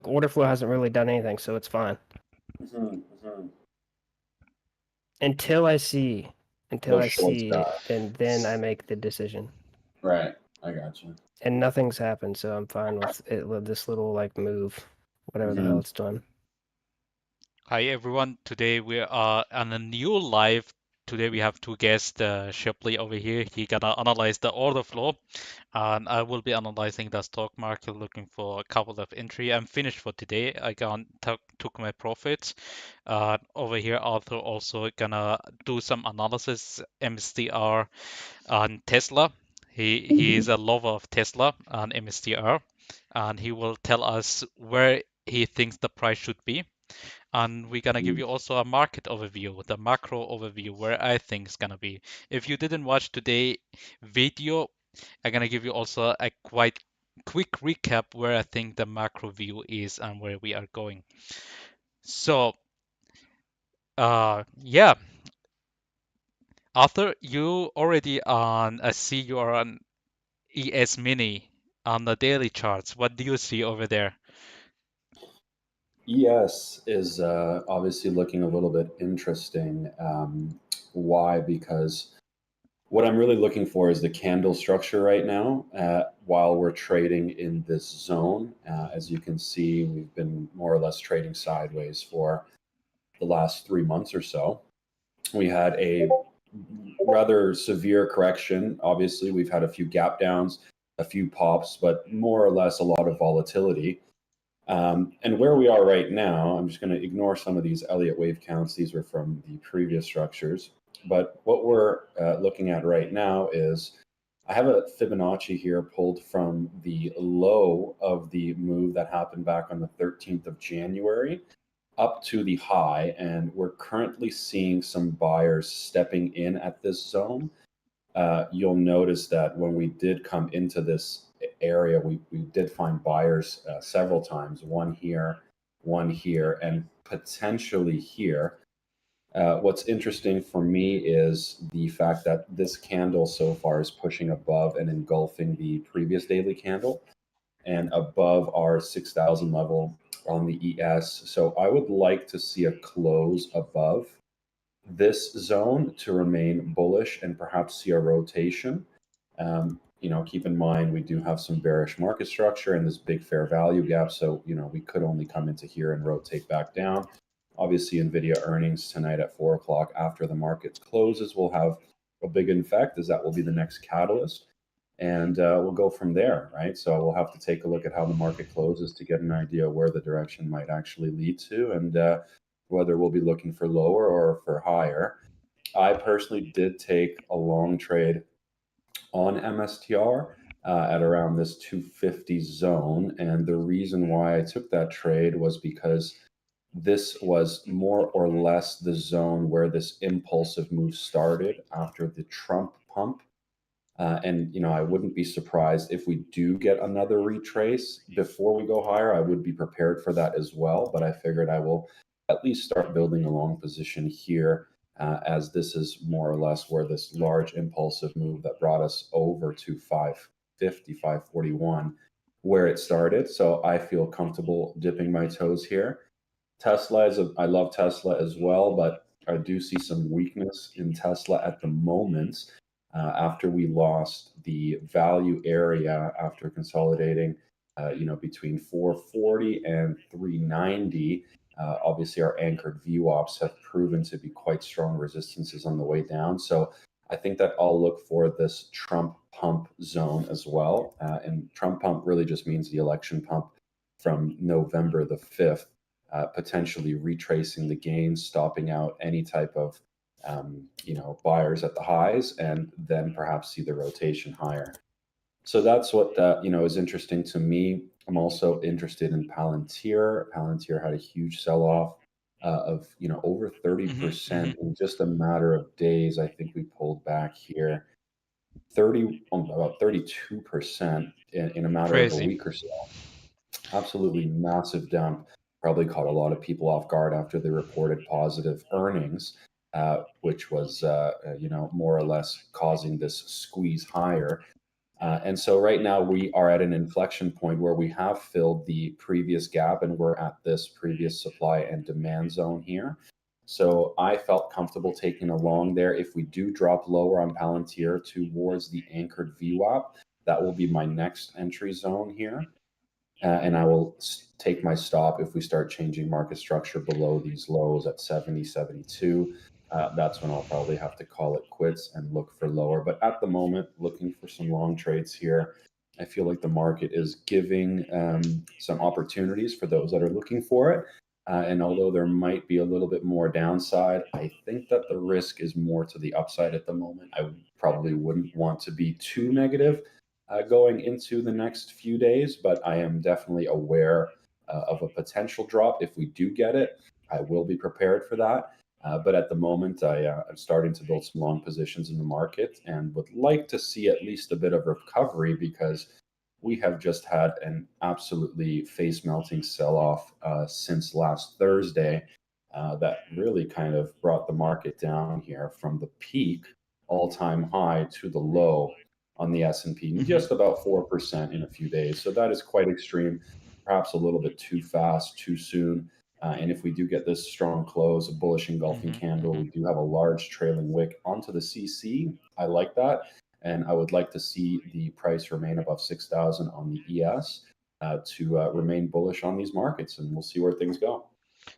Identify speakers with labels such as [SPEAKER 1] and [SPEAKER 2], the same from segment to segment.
[SPEAKER 1] order flow hasn't really done anything, so it's fine. Until I see,
[SPEAKER 2] Those shorts
[SPEAKER 1] then I make the decision.
[SPEAKER 2] Right, I got you.
[SPEAKER 1] And nothing's happened, so I'm fine with it. With this little like move, whatever the hell it's done.
[SPEAKER 3] Hi everyone. Today we are on a new live. Today we have two guests, Shipley over here. He gonna analyze the order flow, and I will be analyzing the stock market, looking for a couple of entry. I'm finished for today. I took my profits. Over here, Arthur also gonna do some analysis, MSTR on Tesla. He is a lover of Tesla and MSTR, and he will tell us where he thinks the price should be. And we're gonna give you also a market overview, the macro overview, where I think is gonna be. If you didn't watch today video, I'm gonna give you also a quite quick recap where I think the macro view is and where we are going. So, yeah, Arthur, you already on. I see you are on ES Mini on the daily charts. What do you see over there?
[SPEAKER 2] ES is obviously looking a little bit interesting. Why? Because what I'm really looking for is the candle structure right now while we're trading in this zone. As you can see, we've been more or less trading sideways for the last 3 months or so. We had a rather severe correction. Obviously, we've had a few gap downs, a few pops, but more or less a lot of volatility. And where we are right now, I'm just going to ignore some of these Elliott wave counts. These were from the previous structures. But what we're looking at right now is I have a Fibonacci here pulled from the low of the move that happened back on the 13th of January up to the high. And we're currently seeing some buyers stepping in at this zone. You'll notice that when we did come into this area, we did find buyers several times, one here, and potentially here. What's interesting for me is the fact that this candle so far is pushing above and engulfing the previous daily candle and above our 6,000 level on the ES. So I would like to see a close above this zone to remain bullish and perhaps see a rotation. Keep in mind we do have some bearish market structure and this big fair value gap. So, we could only come into here and rotate back down. Obviously, NVIDIA earnings tonight at 4 o'clock after the market closes will have a big effect, as that will be the next catalyst. And we'll go from there, right? So we'll have to take a look at how the market closes to get an idea where the direction might actually lead to, and whether we'll be looking for lower or for higher. I personally did take a long trade on MSTR at around this 250 zone. And the reason why I took that trade was because this was more or less the zone where this impulsive move started after the Trump pump. And I wouldn't be surprised if we do get another retrace before we go higher. I would be prepared for that as well. But I figured I will at least start building a long position here, as this is more or less where this large impulsive move that brought us over to 550, 541, where it started. So I feel comfortable dipping my toes here. I love Tesla as well, but I do see some weakness in Tesla at the moment. After we lost the value area after consolidating, between 440 and 390. Obviously, our anchored VWAPs have proven to be quite strong resistances on the way down. So I think that I'll look for this Trump pump zone as well. And Trump pump really just means the election pump from November the 5th, potentially retracing the gains, stopping out any type of buyers at the highs, and then perhaps see the rotation higher. So that's what is interesting to me. I'm also interested in Palantir. Palantir had a huge sell-off of over 30% in just a matter of days. I think we pulled back here about 32% in a matter of a
[SPEAKER 3] Crazy.
[SPEAKER 2] week or so. Absolutely massive dump. Probably caught a lot of people off guard after they reported positive earnings, which was more or less causing this squeeze higher. And so right now we are at an inflection point where we have filled the previous gap and we're at this previous supply and demand zone here. So I felt comfortable taking a long there. If we do drop lower on Palantir towards the anchored VWAP, that will be my next entry zone here. And I will take my stop if we start changing market structure below these lows at 70, 72. That's when I'll probably have to call it quits and look for lower. But at the moment, looking for some long trades here. I feel like the market is giving some opportunities for those that are looking for it. And although there might be a little bit more downside, I think that the risk is more to the upside at the moment. I probably wouldn't want to be too negative going into the next few days, but I am definitely aware of a potential drop. If we do get it, I will be prepared for that. But at the moment, I'm starting to build some long positions in the market and would like to see at least a bit of recovery because we have just had an absolutely face melting sell off since last Thursday that really kind of brought the market down here from the peak all-time high to the low on the S&P, just about 4% in a few days. So that is quite extreme, perhaps a little bit too fast, too soon. And if we do get this strong close, a bullish engulfing candle, we do have a large trailing wick onto the CC. I like that. And I would like to see the price remain above 6,000 on the ES to remain bullish on these markets. And we'll see where things go.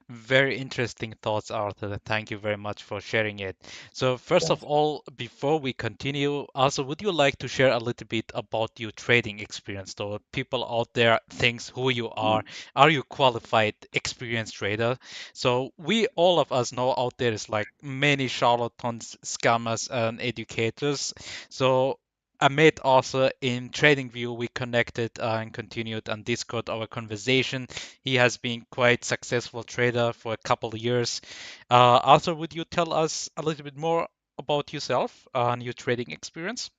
[SPEAKER 3] Very interesting thoughts, Arthur. Thank you very much for sharing it. So first of
[SPEAKER 2] Yes.
[SPEAKER 3] all, before we continue, also, would you like to share a little bit about your trading experience? So people out there thinks who you are. Are you qualified, experienced trader? So we, all of us know out there is like many charlatans, scammers, and educators. So I met Arthur in TradingView. We connected and continued on Discord our conversation. He has been quite successful trader for a couple of years. Arthur, would you tell us a little bit more about yourself and your trading experience?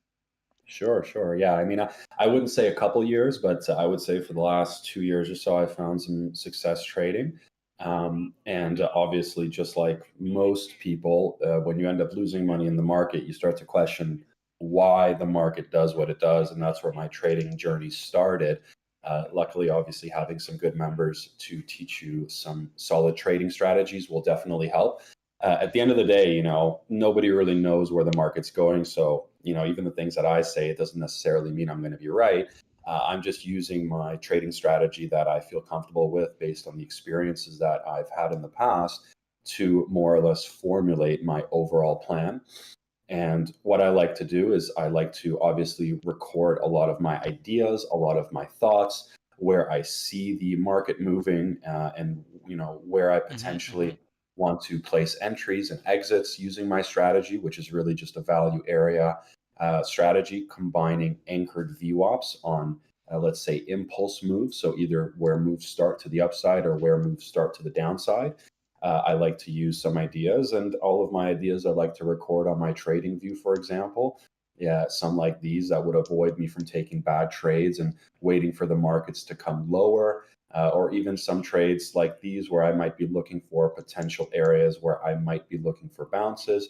[SPEAKER 2] Sure. Yeah, I mean, I wouldn't say a couple years, but I would say for the last 2 years or so, I found some success trading. And obviously, just like most people, when you end up losing money in the market, you start to question why the market does what it does. And that's where my trading journey started. Luckily, obviously, having some good members to teach you some solid trading strategies will definitely help. At the end of the day, nobody really knows where the market's going. So, even the things that I say, it doesn't necessarily mean I'm going to be right. I'm just using my trading strategy that I feel comfortable with based on the experiences that I've had in the past to more or less formulate my overall plan. And what I like to do is I like to obviously record a lot of my ideas, a lot of my thoughts, where I see the market moving, and where I potentially want to place entries and exits using my strategy, which is really just a value area strategy combining anchored VWAPs on, let's say, impulse moves. So either where moves start to the upside or where moves start to the downside. I like to use some ideas, and all of my ideas I like to record on my trading view, for example. Yeah, some like these that would avoid me from taking bad trades and waiting for the markets to come lower. Or even some trades like these where I might be looking for potential areas where I might be looking for bounces.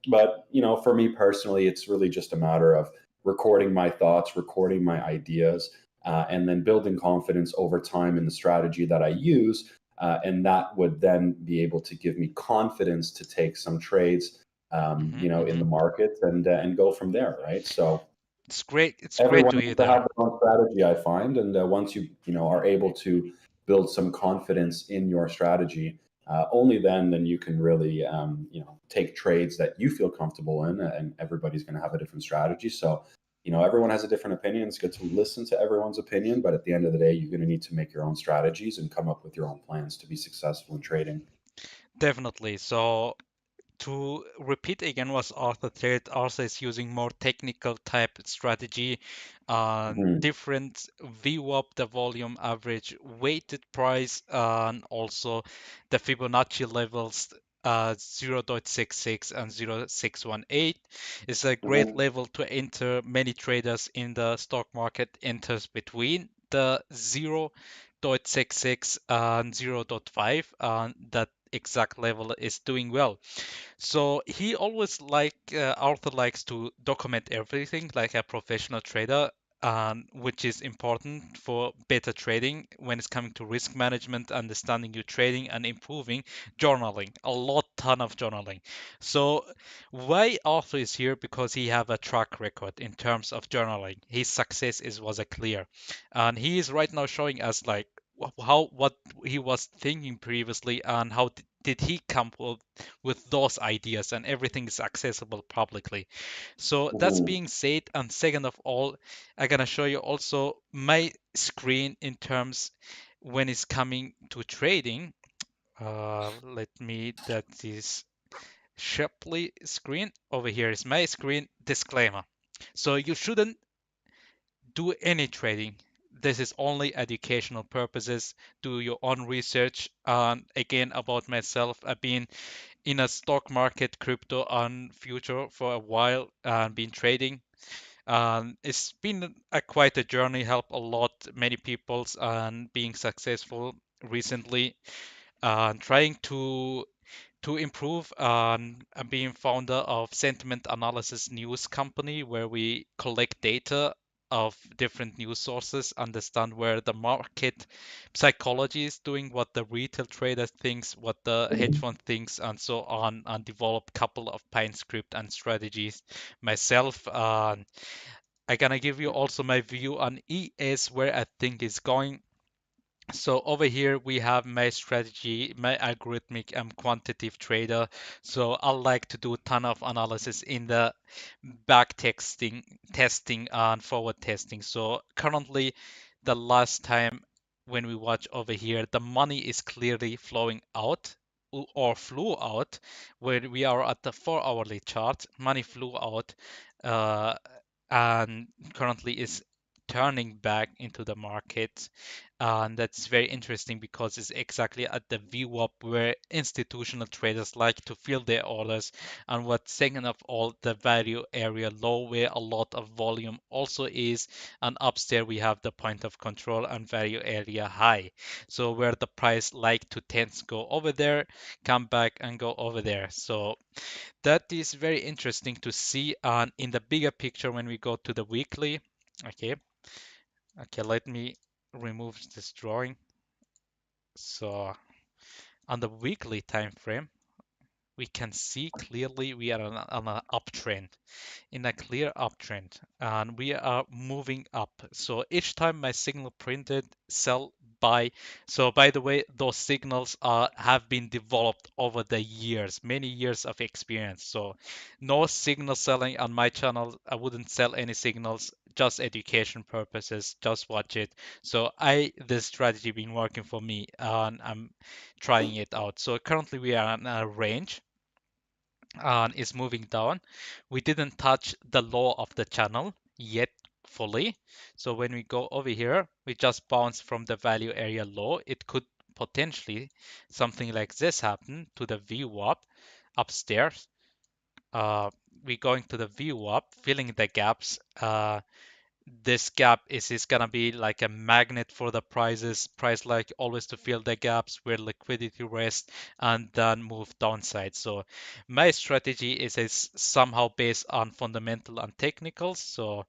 [SPEAKER 2] But, for me personally, it's really just a matter of recording my thoughts, recording my ideas, and then building confidence over time in the strategy that I use. And that would then be able to give me confidence to take some trades, in the market and go from there, right? So
[SPEAKER 3] It's great. It's great
[SPEAKER 2] everyone
[SPEAKER 3] to hear
[SPEAKER 2] needs to
[SPEAKER 3] that.
[SPEAKER 2] have their own strategy, I find, and once you are able to build some confidence in your strategy, only then you can really take trades that you feel comfortable in, and everybody's going to have a different strategy. So everyone has a different opinion. It's good to listen to everyone's opinion, but at the end of the day, you're going to need to make your own strategies and come up with your own plans to be successful in trading.
[SPEAKER 3] Definitely. So to repeat again what Arthur said, Arthur is using more technical type strategy,
[SPEAKER 2] Mhm.
[SPEAKER 3] different VWAP, the volume average, weighted price, and also the Fibonacci levels. 0.66 and 0.618 is a great
[SPEAKER 2] Mhm.
[SPEAKER 3] level to enter. Many traders in the stock market enters between the 0.66 and 0.5, and that exact level is doing well. So he always Arthur likes to document everything like a professional trader. which is important for better trading when it's coming to risk management, understanding your trading, and improving journaling. Ton of journaling. So why Arthur is here? Because he have a track record in terms of journaling. His success was a clear, and he is right now showing us like what he was thinking previously and how did he come with those ideas, and everything is accessible publicly. So that's
[SPEAKER 2] Mhm.
[SPEAKER 3] being said, and second of all, I'm gonna show you also my screen in terms when it's coming to trading. Let me, that is Shapley screen. Over here is my screen. Disclaimer. So you shouldn't do any trading. This is only educational purposes. Do your own research. And again, about myself, I've been in a stock market, crypto, and future for a while and been trading. It's been quite a journey, help a lot, many people's, and being successful recently. Trying to improve, I'm being founder of Sentiment Analysis News Company, where we collect data of different news sources, understand where the market psychology is doing, what the retail trader thinks, what the hedge fund thinks, and so on, and develop a couple of Pine script and strategies myself. I'm gonna give you also my view on ES, where I think it's going. So over here we have my strategy, my algorithmic and quantitative trader. So I like to do a ton of analysis in the back testing and forward testing. So currently the last time when we watch over here, the money is clearly flowing out or flew out where we are at the 4 hourly chart. Money flew out uh, and currently is turning back into the market. And that's very interesting because it's exactly at the VWAP where institutional traders like to fill their orders. And what second of all, the value area low where a lot of volume also is. And upstairs we have the point of control and value area high. So where the price like to tends go over there, come back and go over there. So that is very interesting to see. And in the bigger picture, when we go to the weekly, okay, let me remove this drawing. So on the weekly time frame, we can see clearly we are on an uptrend, in a clear uptrend, and we are moving up. So each time my signal printed sell buy. So by the way, those signals have been developed over the years, many years of experience. So no signal selling on my channel. I wouldn't sell any signals, just education purposes, just watch it. So this strategy been working for me and I'm trying it out. So currently we are in a range and is moving down. We didn't touch the low of the channel yet fully. So when we go over here, we just bounce from the value area low. It could potentially something like this happen to the VWAP upstairs. Uh, we going to the VWAP, filling the gaps. This gap is gonna be like a magnet for the prices. Price like always to fill the gaps where liquidity rests and then move downside. So my strategy is somehow based on fundamental and technicals. So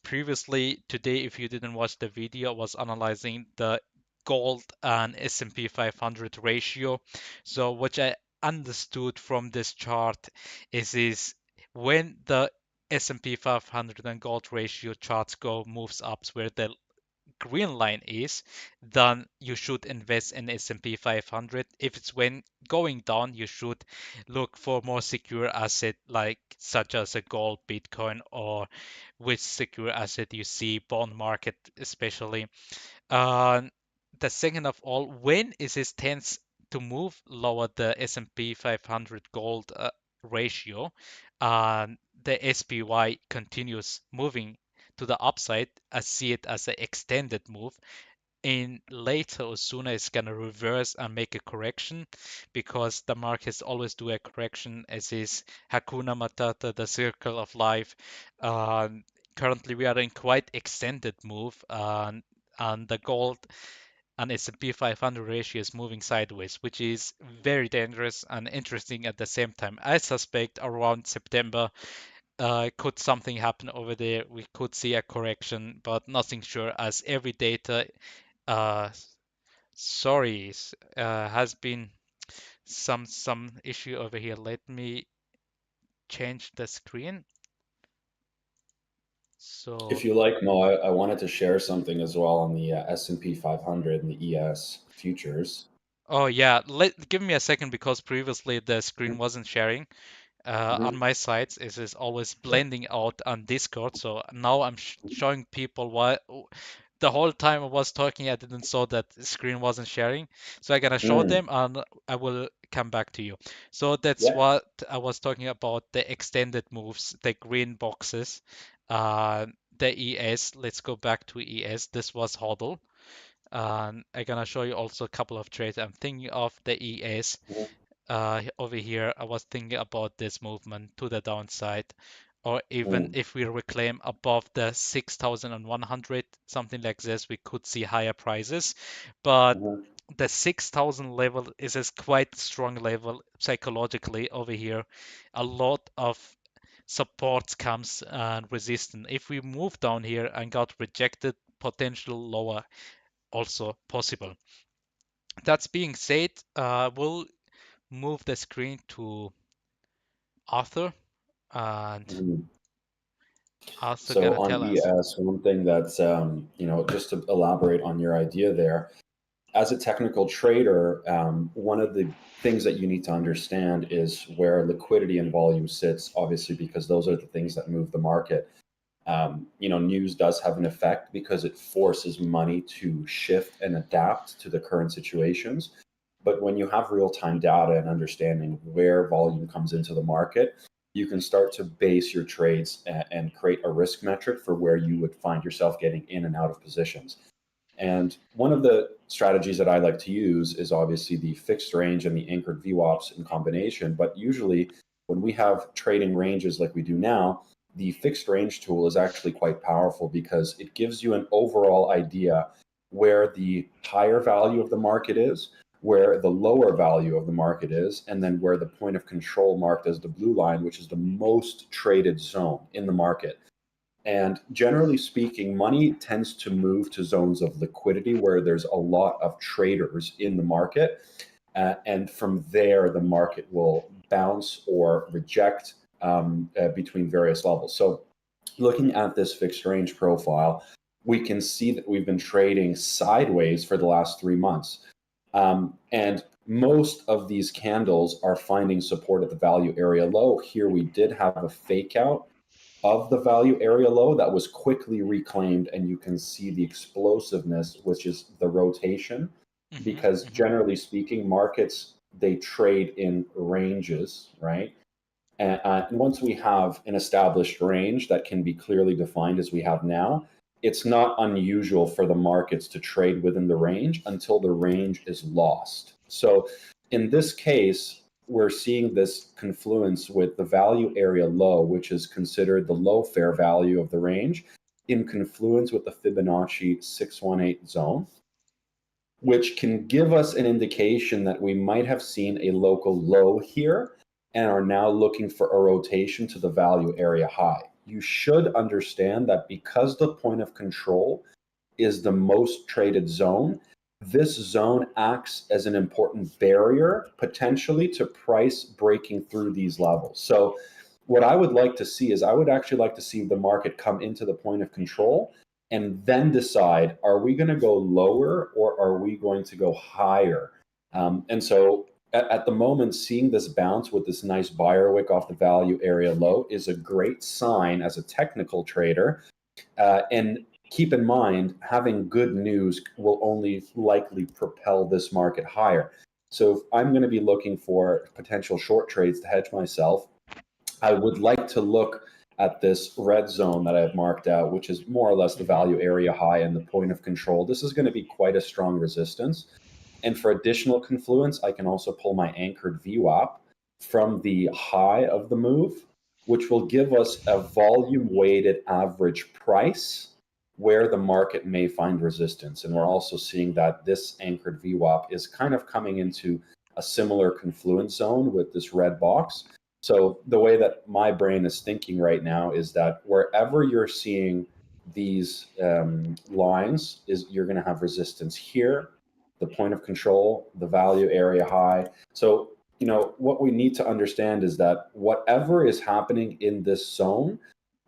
[SPEAKER 3] previously today, if you didn't watch the video, I was analyzing the gold and S&P 500 ratio. So what I understood from this chart is when the S&P 500 and gold ratio charts go moves up where the green line is, then you should invest in S&P 500. If it's when going down, you should look for more secure asset like such as a gold, Bitcoin, or which secure asset you see, bond market especially. Uh, the second of all, when is it tends to move lower the S&P 500 gold ratio, the SPY continues moving to the upside. I see it as an extended move. In later or sooner, it's gonna reverse and make a correction because the markets always do a correction, as is Hakuna Matata, the circle of life. Currently, we are in quite extended move, and the gold and S&P 500 ratio is moving sideways, which is very dangerous and interesting at the same time. I suspect around September could something happen over there? We could see a correction, but nothing sure as every data, sorry, has been some issue over here. Let me change the screen. So,
[SPEAKER 2] If you like, Mo, I wanted to share something as well on the S&P 500 and the ES futures.
[SPEAKER 3] oh yeah, give me a second because previously the screen wasn't sharing. On my sites, it is always blending out on Discord. So now I'm showing people why the whole time I was talking, I didn't saw that the screen wasn't sharing. So I'm gonna show them and I will come back to you. So that's
[SPEAKER 2] Yeah.
[SPEAKER 3] what I was talking about, the extended moves, the green boxes, the ES. Let's go back to ES. This was HODL. And I'm gonna show you also a couple of trades I'm thinking of the ES. Over here, I was thinking about this movement to the downside, or even if we reclaim above the 6,100, something like this, we could see higher prices. But the 6,000 level is a quite strong level psychologically over here. A lot of support comes and resistance. If we move down here and got rejected, potential lower also possible. That's being said, we'll move the screen to Arthur, and Arthur
[SPEAKER 2] So
[SPEAKER 3] gonna
[SPEAKER 2] on
[SPEAKER 3] tell us.
[SPEAKER 2] ES, one thing that's, just to elaborate on your idea there, as a technical trader, one of the things that you need to understand is where liquidity and volume sits, obviously, because those are the things that move the market. News does have an effect because it forces money to shift and adapt to the current situations. But when you have real-time data and understanding where volume comes into the market, you can start to base your trades and create a risk metric for where you would find yourself getting in and out of positions. And one of the strategies that I like to use is obviously the fixed range and the anchored VWAPs in combination. But usually when we have trading ranges like we do now, the fixed range tool is actually quite powerful because it gives you an overall idea where the higher value of the market is, where the lower value of the market is, and then where the point of control marked as the blue line, which is the most traded zone in the market. And generally speaking, money tends to move to zones of liquidity where there's a lot of traders in the market. And from there, the market will bounce or reject between various levels. So looking at this fixed range profile, we can see that we've been trading sideways for the last 3 months. And most of these candles are finding support at the value area low. Here we did have a fake out of the value area low that was quickly reclaimed, and you can see the explosiveness, which is the rotation, because generally speaking, markets, they trade in ranges, right? And once we have an established range that can be clearly defined as we have now, it's not unusual for the markets to trade within the range until the range is lost. So in this case, we're seeing this confluence with the value area low, which is considered the low fair value of the range, in confluence with the Fibonacci 618 zone, which can give us an indication that we might have seen a local low here and are now looking for a rotation to the value area high. You should understand that because the point of control is the most traded zone, this zone acts as an important barrier potentially to price breaking through these levels. So what I would like to see is I would actually like to see the market come into the point of control and then decide, are we going to go lower or are we going to go higher? And so at the moment, seeing this bounce with this nice buyer wick off the value area low is a great sign as a technical trader. And keep in mind, having good news will only likely propel this market higher. So if I'm going to be looking for potential short trades to hedge myself, I would like to look at this red zone that I've marked out, which is more or less the value area high and the point of control. This is going to be quite a strong resistance. And for additional confluence, I can also pull my anchored VWAP from the high of the move, which will give us a volume-weighted average price where the market may find resistance. And we're also seeing that this anchored VWAP is kind of coming into a similar confluence zone with this red box. So the way that my brain is thinking right now is that wherever you're seeing these lines, is you're going to have resistance here, the point of control, the value area high. So, what we need to understand is that whatever is happening in this zone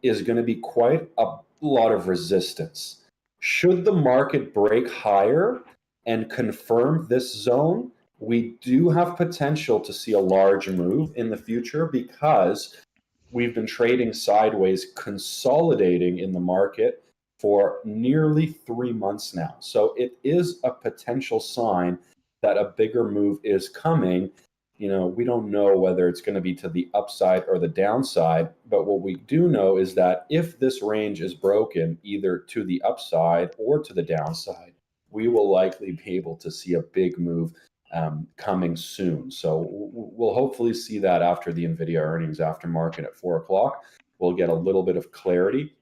[SPEAKER 2] is going to be quite a lot of resistance. Should the market break higher and confirm this zone, we do have potential to see a large move in the future because we've been trading sideways, consolidating in the market for nearly 3 months now. So it is a potential sign that a bigger move is coming. We don't know whether it's going to be to the upside or the downside, but what we do know is that if this range is broken either to the upside or to the downside, we will likely be able to see a big move coming soon. So we'll hopefully see that after the NVIDIA earnings after market at 4 o'clock. We'll get a little bit of clarity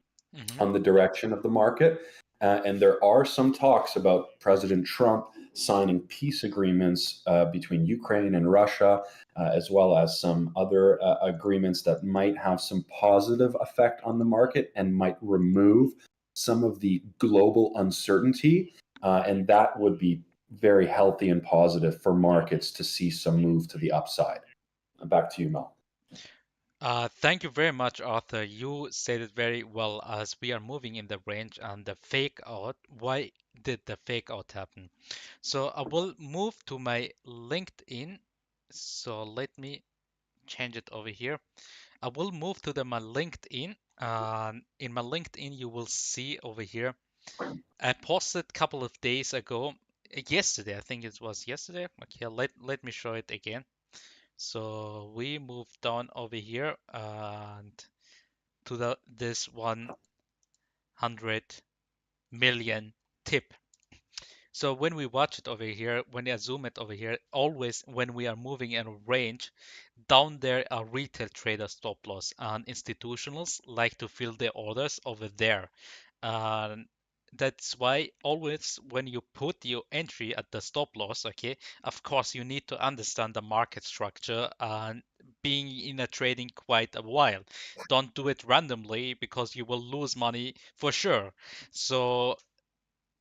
[SPEAKER 2] on the direction of the market. And there are some talks about President Trump signing peace agreements between Ukraine and Russia, as well as some other agreements that might have some positive effect on the market and might remove some of the global uncertainty. And that would be very healthy and positive for markets to see some move to the upside. Back to you, Mel.
[SPEAKER 3] Thank you very much, Arthur. You said it very well as we are moving in the range and the fake out. Why did the fake out happen? So I will move to my LinkedIn. So let me change it over here. I will move to my LinkedIn. In my LinkedIn, you will see over here. I posted a couple of days ago, yesterday, I think it was yesterday. Okay, let me show it again. So we move down over here and to this 100 million tip. So when we watch it over here, when I zoom it over here, always when we are moving in a range, down there are retail trader stop loss and institutionals like to fill their orders over there. And that's why always when you put your entry at the stop loss, okay, of course you need to understand the market structure and being in a trading quite a while. Don't do it randomly because you will lose money for sure. So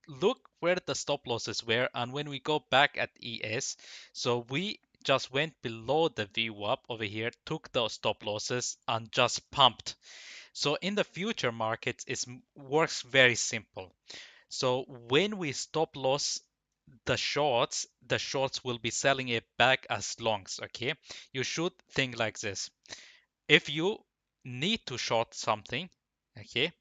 [SPEAKER 3] look where the stop losses were, and when we go back at ES, so we just went below the VWAP over here, took those stop losses and just pumped. So in the future markets, it works very simple. So when we stop loss the shorts will be selling it back as longs, okay? You should think like this. If you need to short something, okay,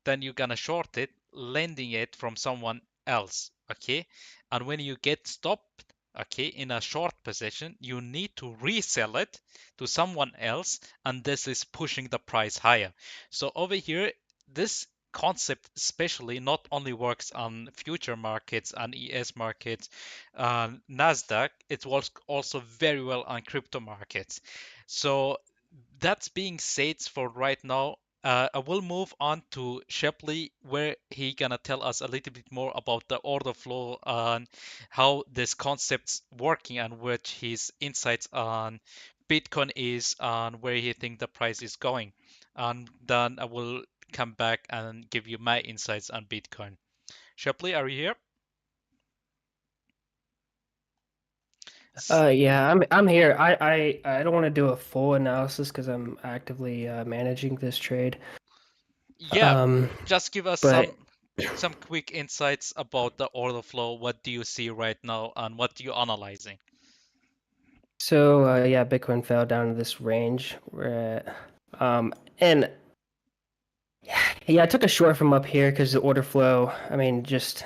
[SPEAKER 3] then you're gonna short it, lending it from someone else, okay? And when you get stopped, okay, in a short position, you need to resell it to someone else, and this is pushing the price higher. So over here, this concept especially not only works on future markets and ES markets, Nasdaq, it works also very well on crypto markets. So that's being said for right now. I will move on to Shepley, where he gonna tell us a little bit more about the order flow and how this concept's working and what his insights on Bitcoin is and where he think the price is going. And then I will come back and give you my insights on Bitcoin. Shepley, are you here?
[SPEAKER 1] Yeah, I'm here. I don't want to do a full analysis because I'm actively managing this trade.
[SPEAKER 3] Yeah, just give us
[SPEAKER 1] but
[SPEAKER 3] some quick insights about the order flow. What do you see right now, and what are you analyzing?
[SPEAKER 1] So yeah, Bitcoin fell down to this range. And yeah, I took a short from up here because the order flow. I mean, just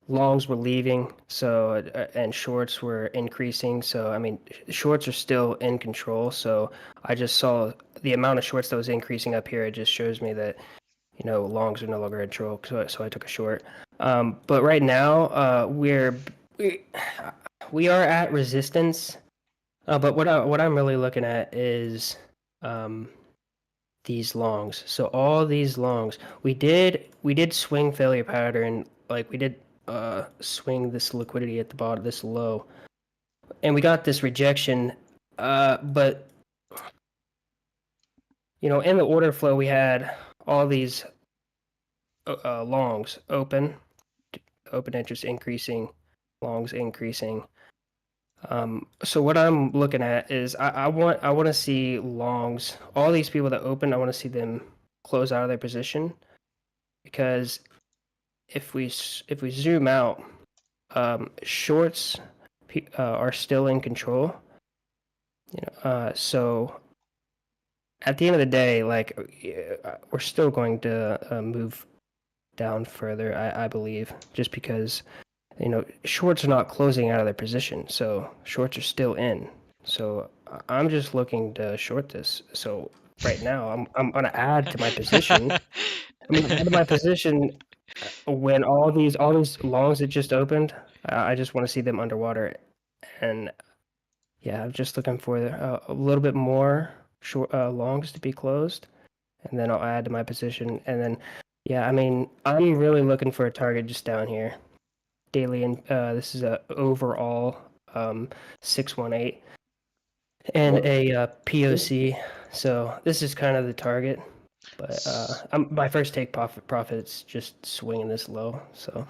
[SPEAKER 1] longs were leaving, so and shorts were increasing. So I mean, shorts are still in control. So I just saw the amount of shorts that was increasing up here. It just shows me that longs are no longer in control. So I took a short. But right now, we are at resistance. But what I'm really looking at is these longs. So all these longs, we did swing failure pattern, like we did swing this liquidity at the bottom, this low, and we got this rejection But in the order flow, we had all these longs open interest increasing, longs increasing. So what I'm looking at is I want to see longs. All these people that open, I want to see them close out of their position, because if we zoom out, shorts are still in control. So at the end of the day, like, we're still going to move down further, I believe, just because shorts are not closing out of their position, so shorts are still in. So I'm just looking to short this. So right now, I'm gonna add to my position. I'm gonna add to my position when all these longs that just opened. I just want to see them underwater, and yeah, I'm just looking for a little bit more short longs to be closed, and then I'll add to my position. And then, yeah, I mean, I'm really looking for a target just down here. Daily, and this is a overall 618 and
[SPEAKER 2] What?
[SPEAKER 1] a POC. So this is kind of the target. But my first take profit's just swinging this low. So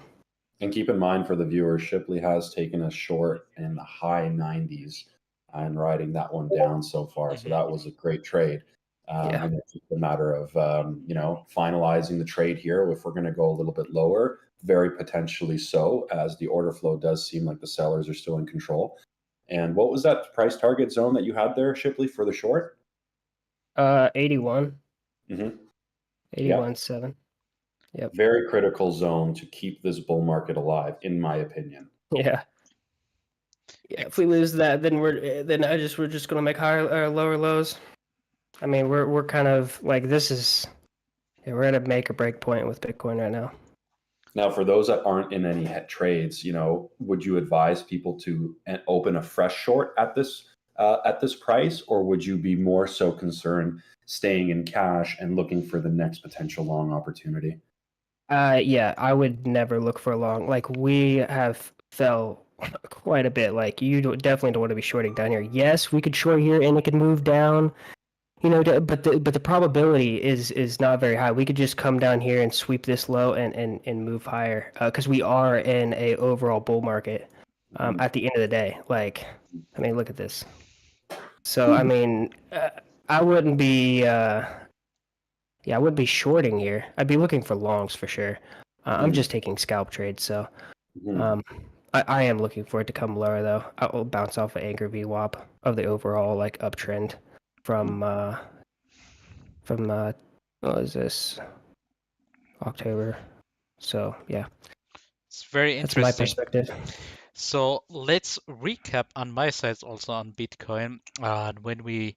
[SPEAKER 2] And keep in mind for the viewers, Shipley has taken a short in the high 90s and riding that one down so far. So
[SPEAKER 3] Mhm.
[SPEAKER 2] that was a great trade.
[SPEAKER 1] yeah,
[SPEAKER 2] And it's just a matter of finalizing the trade here. If we're going to go a little bit lower, very potentially so, as the order flow does seem like the sellers are still in control. And what was that price target zone that you had there, Shipley, for the short?
[SPEAKER 1] 81,
[SPEAKER 2] Mm-hmm. Yeah,
[SPEAKER 1] 81.7. Yep.
[SPEAKER 2] very critical zone to keep this bull market alive, in my opinion.
[SPEAKER 1] Yeah. Yeah. If we lose that, then we're just gonna make higher or lower lows. I mean, we're kind of like, this is, yeah, we're at a make or break point with Bitcoin right now.
[SPEAKER 2] Now, for those that aren't in any trades, would you advise people to open a fresh short at this price, or would you be more so concerned staying in cash and looking for the next potential long opportunity?
[SPEAKER 1] Yeah, I would never look for a long. Like, we have fell quite a bit. Like, definitely don't want to be shorting down here. Yes, we could short here and it could move down. But the probability is not very high. We could just come down here and sweep this low and move higher, because we are in a overall bull market.
[SPEAKER 2] Mhm.
[SPEAKER 1] At the end of the day, like, I mean, look at this. So I mean, I wouldn't be. Yeah, I wouldn't be shorting here. I'd be looking for longs for sure. I'm
[SPEAKER 2] Mhm.
[SPEAKER 1] just taking scalp trades, so
[SPEAKER 2] Mhm.
[SPEAKER 1] um, I am looking for it to come lower though. I will bounce off an anchor VWAP of the overall like uptrend from what is this, October. So yeah,
[SPEAKER 3] It's very
[SPEAKER 1] that's my
[SPEAKER 3] interesting.
[SPEAKER 1] perspective.
[SPEAKER 3] So let's recap on my side also on Bitcoin. And when we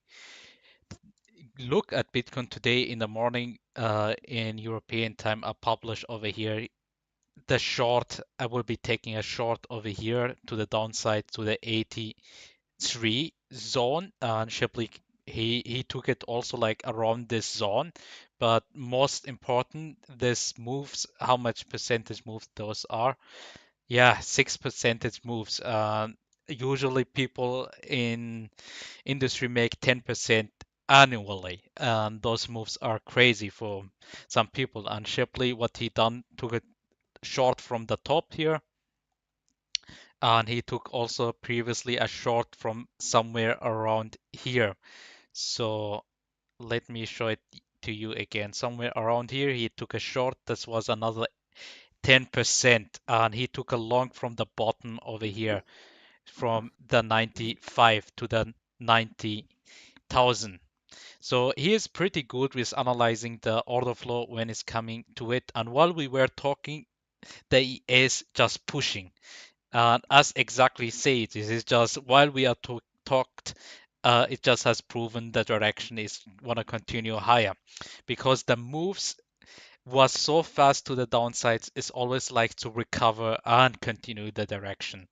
[SPEAKER 3] look at Bitcoin today in the morning in European time, I publish over here the short. I will be taking a short over here to the downside to the 83 zone. And Shipley, he took it also like around this zone. But most important, this moves, how much percentage moves those are. Yeah, 6% moves. Usually people in industry make 10% annually, and those moves are crazy for some people. And Shipley, what he done, took a short from the top here, and he took also previously a short from somewhere around here. So let me show it to you again. Somewhere around here, he took a short. This was another 10%, and he took a long from the bottom over here, from the 95 to the 90,000. So he is pretty good with analyzing the order flow when it's coming to it. And while we were talking, they is just pushing. And as exactly said, this is just while we are talked, it just has proven the direction is want to continue higher, because the moves was so fast to the downsides is always like to recover and continue the direction.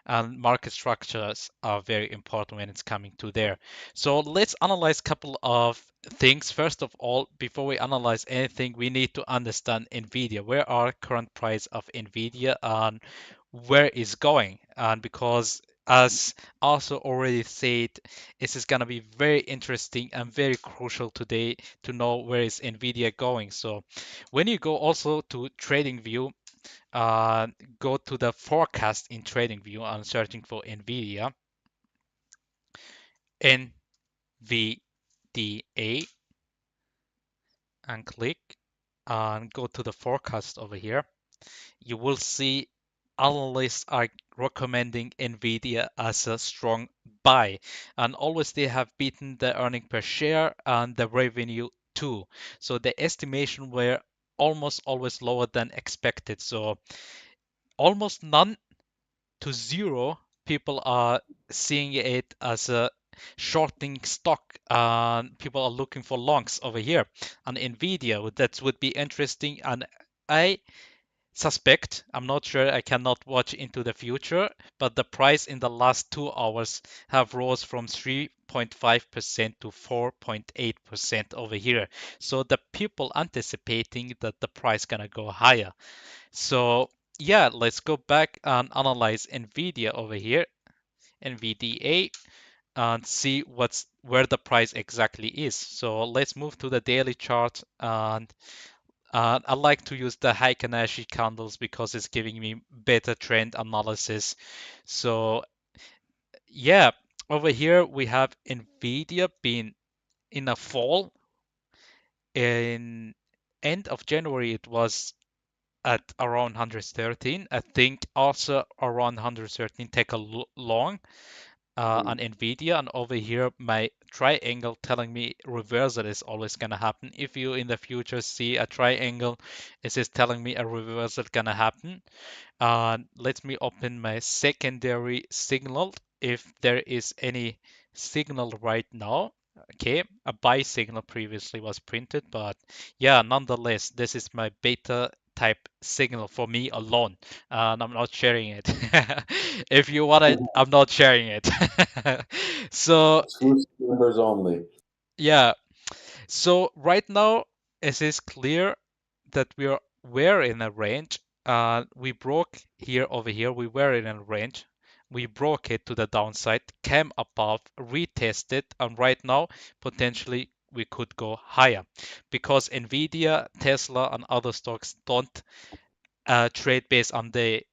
[SPEAKER 3] And market structures are very important when it's coming to there. So let's analyze a couple of things. First of all, before we analyze anything, we need to understand NVIDIA. Where are current price of NVIDIA and where is going? And because as also already said, this is going to be very interesting and very crucial today to know where is NVIDIA going. So when you go also to TradingView, go to the forecast in TradingView and searching for NVIDIA, NVDA, and click and go to the forecast over here. You will see analysts are recommending NVIDIA as a strong buy, and always they have beaten the earning per share and the revenue too. So the estimation were almost always lower than expected. So almost none to zero people are seeing it as a shorting stock, and people are looking for longs over here on Nvidia. That would be interesting, and I suspect, I'm not sure, I cannot watch into the future, but the price in the last 2 hours have rose from 3.5% to 4.8% over here. So the people anticipating that the price gonna go higher. So yeah, let's go back and analyze NVIDIA over here, NVDA, and see where the price exactly is. So let's move to the daily chart, and I like to use the Heikin-Ashi candles because it's giving me better trend analysis. So yeah, over here we have NVIDIA being in a fall. In end of January, it was at around 113. I think also around 113 take a long on NVIDIA, and over here my triangle telling me reversal is always gonna happen. If you in the future see a triangle, it is telling me a reversal gonna happen. Let me open my secondary signal if there is any signal right now. Okay, a buy signal previously was printed, but yeah, nonetheless, this is my beta type signal for me alone, and I'm not sharing it. If you want it, I'm not sharing it. So
[SPEAKER 2] Exclusive members only.
[SPEAKER 3] yeah, so right now it is clear that we're in a range. We broke here over here. We were in a range. We broke it to the downside, came above, retested, and right now potentially we could go higher because Nvidia, Tesla, and other stocks don't trade based on the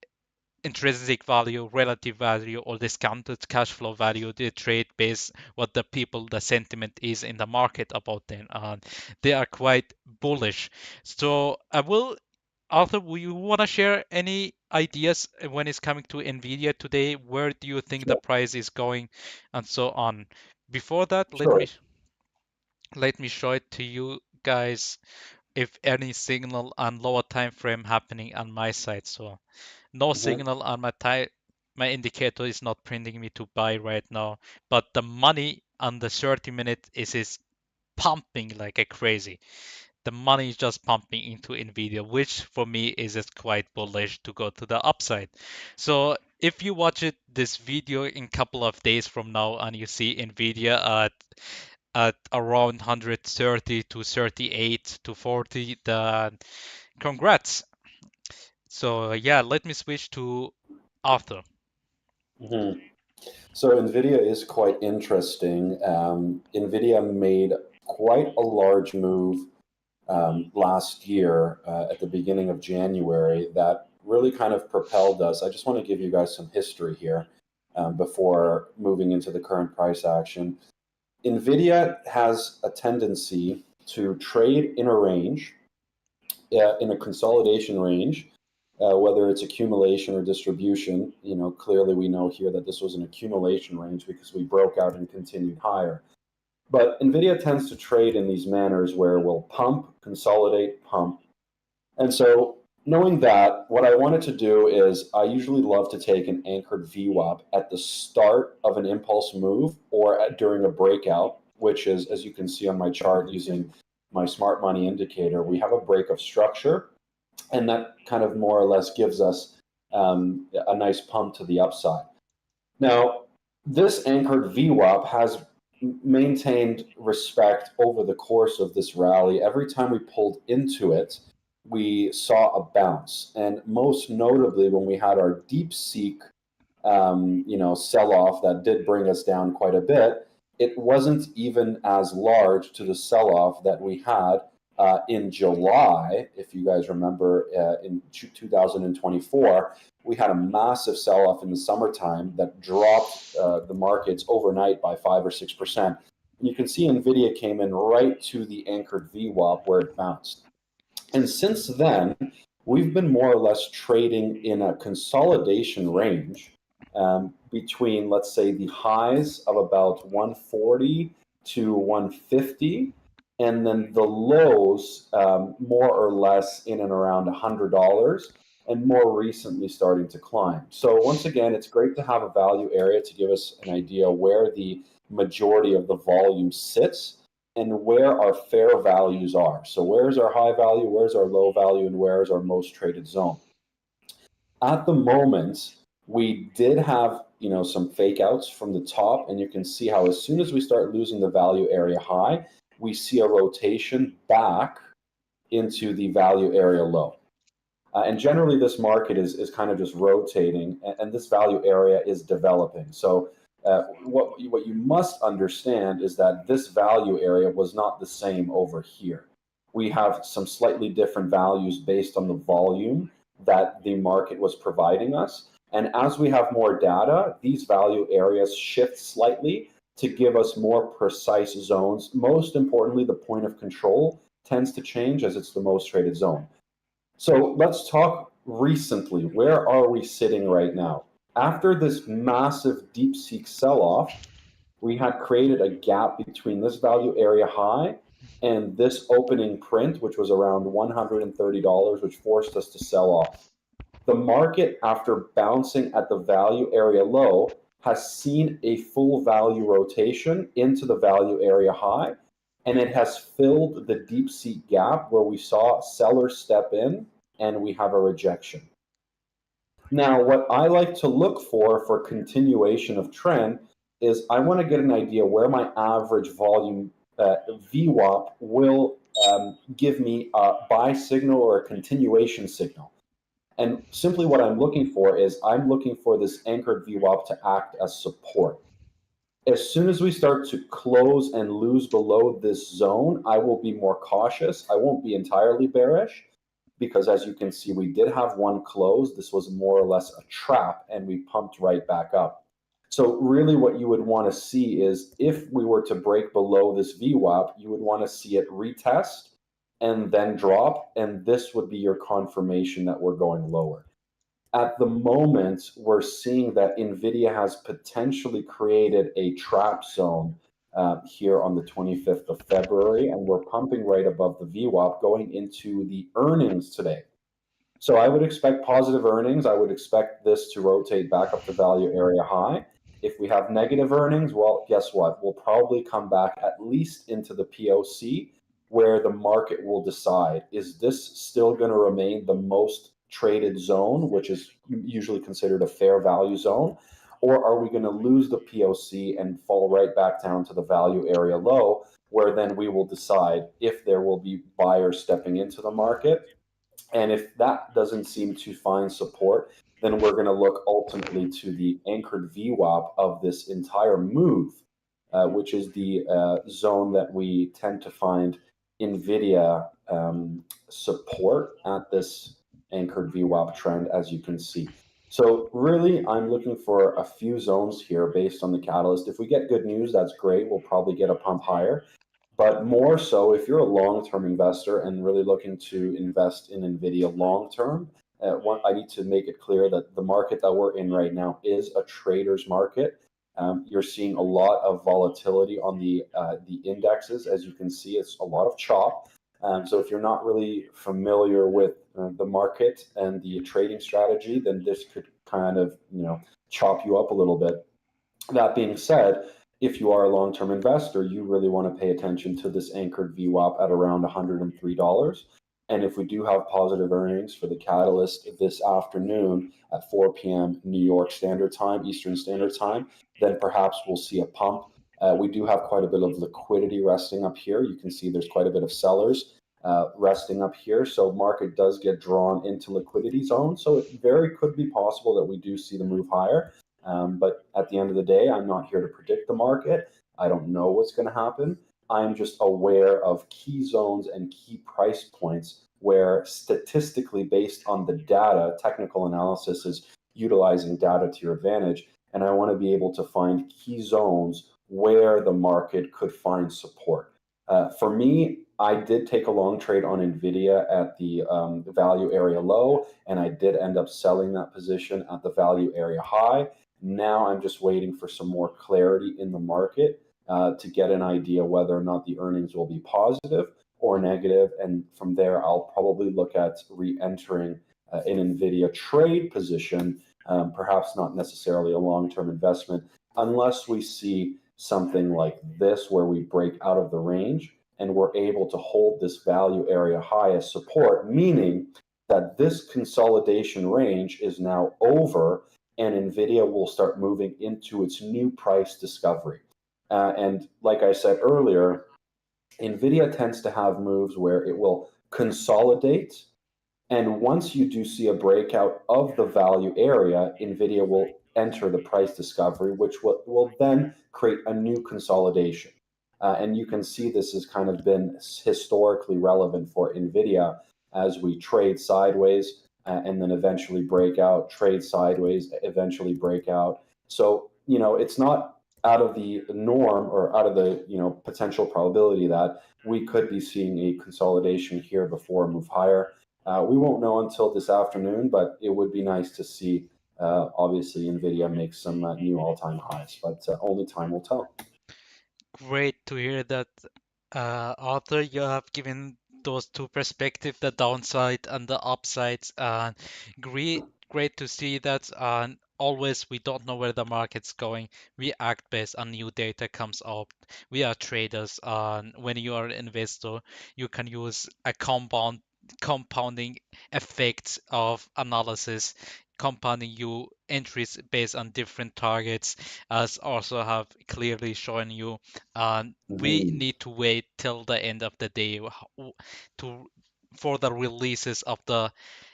[SPEAKER 3] intrinsic value, relative value, or discounted cash flow value. They trade based what the people, the sentiment is in the market about them, and they are quite bullish. So I will, Arthur, will you want to share any ideas when it's coming to Nvidia today? Where do you think the
[SPEAKER 2] Sure.
[SPEAKER 3] price is going, and so on? Before that,
[SPEAKER 2] Sure.
[SPEAKER 3] let me show it to you guys if any signal on lower time frame happening on my side. So no
[SPEAKER 2] Mhm.
[SPEAKER 3] signal on my indicator is not printing me to buy right now, but the money on the 30-minute is pumping like a crazy. The money is just pumping into Nvidia, which for me is quite bullish to go to the upside. So if you watch this video in a couple of days from now and you see Nvidia at around 130 to 38 to 40, then congrats. So yeah, let me switch to Arthur.
[SPEAKER 2] Mhm. So NVIDIA is quite interesting. NVIDIA made quite a large move last year at the beginning of January that really kind of propelled us. I just want to give you guys some history here before moving into the current price action. NVIDIA has a tendency to trade in a range, in a consolidation range, whether it's accumulation or distribution. Clearly we know here that this was an accumulation range because we broke out and continued higher. But NVIDIA tends to trade in these manners where we'll pump, consolidate, pump. And so knowing that, what I wanted to do is I usually love to take an anchored VWAP at the start of an impulse move or during a breakout, which is, as you can see on my chart using my smart money indicator, we have a break of structure, and that kind of more or less gives us a nice pump to the upside. Now, this anchored VWAP has maintained respect over the course of this rally. Every time we pulled into it, we saw a bounce. And most notably, when we had our deep seek sell-off that did bring us down quite a bit, it wasn't even as large to the sell-off that we had in July. If you guys remember, in 2024, we had a massive sell-off in the summertime that dropped the markets overnight by 5 or 6%. And you can see NVIDIA came in right to the anchored VWAP where it bounced. And since then, we've been more or less trading in a consolidation range between, let's say, the highs of about 140 to 150, and then the lows more or less in and around $100, and more recently starting to climb. So once again, it's great to have a value area to give us an idea where the majority of the volume sits and where our fair values are. So where's our high value, where's our low value, and where's our most traded zone? At the moment, we did have some fake outs from the top, and you can see how as soon as we start losing the value area high, we see a rotation back into the value area low. And generally, this market is kind of just rotating, and this value area is developing. So what you must understand is that this value area was not the same over here. We have some slightly different values based on the volume that the market was providing us. And as we have more data, these value areas shift slightly to give us more precise zones. Most importantly, the point of control tends to change as it's the most traded zone. So let's talk recently. Where are we sitting right now? After this massive DeepSeek sell-off, we had created a gap between this value area high and this opening print, which was around $130, which forced us to sell off. The market, after bouncing at the value area low, has seen a full value rotation into the value area high, and it has filled the DeepSeek gap where we saw sellers step in and we have a rejection. Now, what I like to look for continuation of trend is I want to get an idea where my average volume VWAP will give me a buy signal or a continuation signal. And simply what I'm looking for is I'm looking for this anchored VWAP to act as support. As soon as we start to close and lose below this zone, I will be more cautious. I won't be entirely bearish because, as you can see, we did have one close. This was more or less a trap, and we pumped right back up. So really what you would want to see is if we were to break below this VWAP, you would want to see it retest and then drop, and this would be your confirmation that we're going lower. At the moment, we're seeing that NVIDIA has potentially created a trap zone here on the 25th of February, and we're pumping right above the VWAP going into the earnings today. So I would expect positive earnings. I would expect this to rotate back up to value area high. If we have negative earnings, well, guess what? We'll probably come back at least into the POC where the market will decide, is this still going to remain the most traded zone, which is usually considered a fair value zone, or are we going to lose the POC and fall right back down to the value area low, where then we will decide if there will be buyers stepping into the market. And if that doesn't seem to find support, then we're going to look ultimately to the anchored VWAP of this entire move, which is the zone that we tend to find NVIDIA support at this anchored VWAP trend, as you can see. So really, I'm looking for a few zones here based on the catalyst. If we get good news, that's great. We'll probably get a pump higher. But more so, if you're a long-term investor and really looking to invest in NVIDIA long-term, I need to make it clear that the market that we're in right now is a trader's market. You're seeing a lot of volatility on the indexes. As you can see, it's a lot of chop. So if you're not really familiar with the market and the trading strategy, then this could kind of chop you up a little bit. That being said, if you are a long-term investor, you really want to pay attention to this anchored VWAP at around $103. And if we do have positive earnings for the catalyst this afternoon at 4 p.m. New York Standard Time, Eastern Standard Time, then perhaps we'll see a pump. We do have quite a bit of liquidity resting up here. You can see there's quite a bit of sellers resting up here. So market does get drawn into liquidity zone. So it very could be possible that we do see the move higher. But at the end of the day, I'm not here to predict the market. I don't know what's going to happen. I'm just aware of key zones and key price points where statistically based on the data, technical analysis is utilizing data to your advantage. And I want to be able to find key zones where the market could find support. For me, I did take a long trade on NVIDIA at the value area low, and I did end up selling that position at the value area high. Now I'm just waiting for some more clarity in the market to get an idea whether or not the earnings will be positive or negative. And from there, I'll probably look at re-entering an NVIDIA trade position, perhaps not necessarily a long-term investment, unless we see something like this where we break out of the range and we're able to hold this value area high as support, meaning that this consolidation range is now over and NVIDIA will start moving into its new price discovery. And like I said earlier, NVIDIA tends to have moves where it will consolidate. And once you do see a breakout of the value area, NVIDIA will enter the price discovery, which will then create a new consolidation. And you can see this has kind of been historically relevant for NVIDIA as we trade sideways and then eventually break out, trade sideways, eventually break out. So, it's not out of the norm or out of the, potential probability that we could be seeing a consolidation here before a move higher. We won't know until this afternoon, but it would be nice to see, obviously, NVIDIA make some new all-time highs, but only time will tell.
[SPEAKER 3] Great to hear that, Arthur. You have given those two perspectives, the downside and the upsides. And great to see that. And always, we don't know where the market's going. We act based on new data comes up. We are traders. And when you are an investor, you can use a compounding effects of analysis, compounding you entries based on different targets, as also have clearly shown you. We need to wait till the end of the day to for the releases of the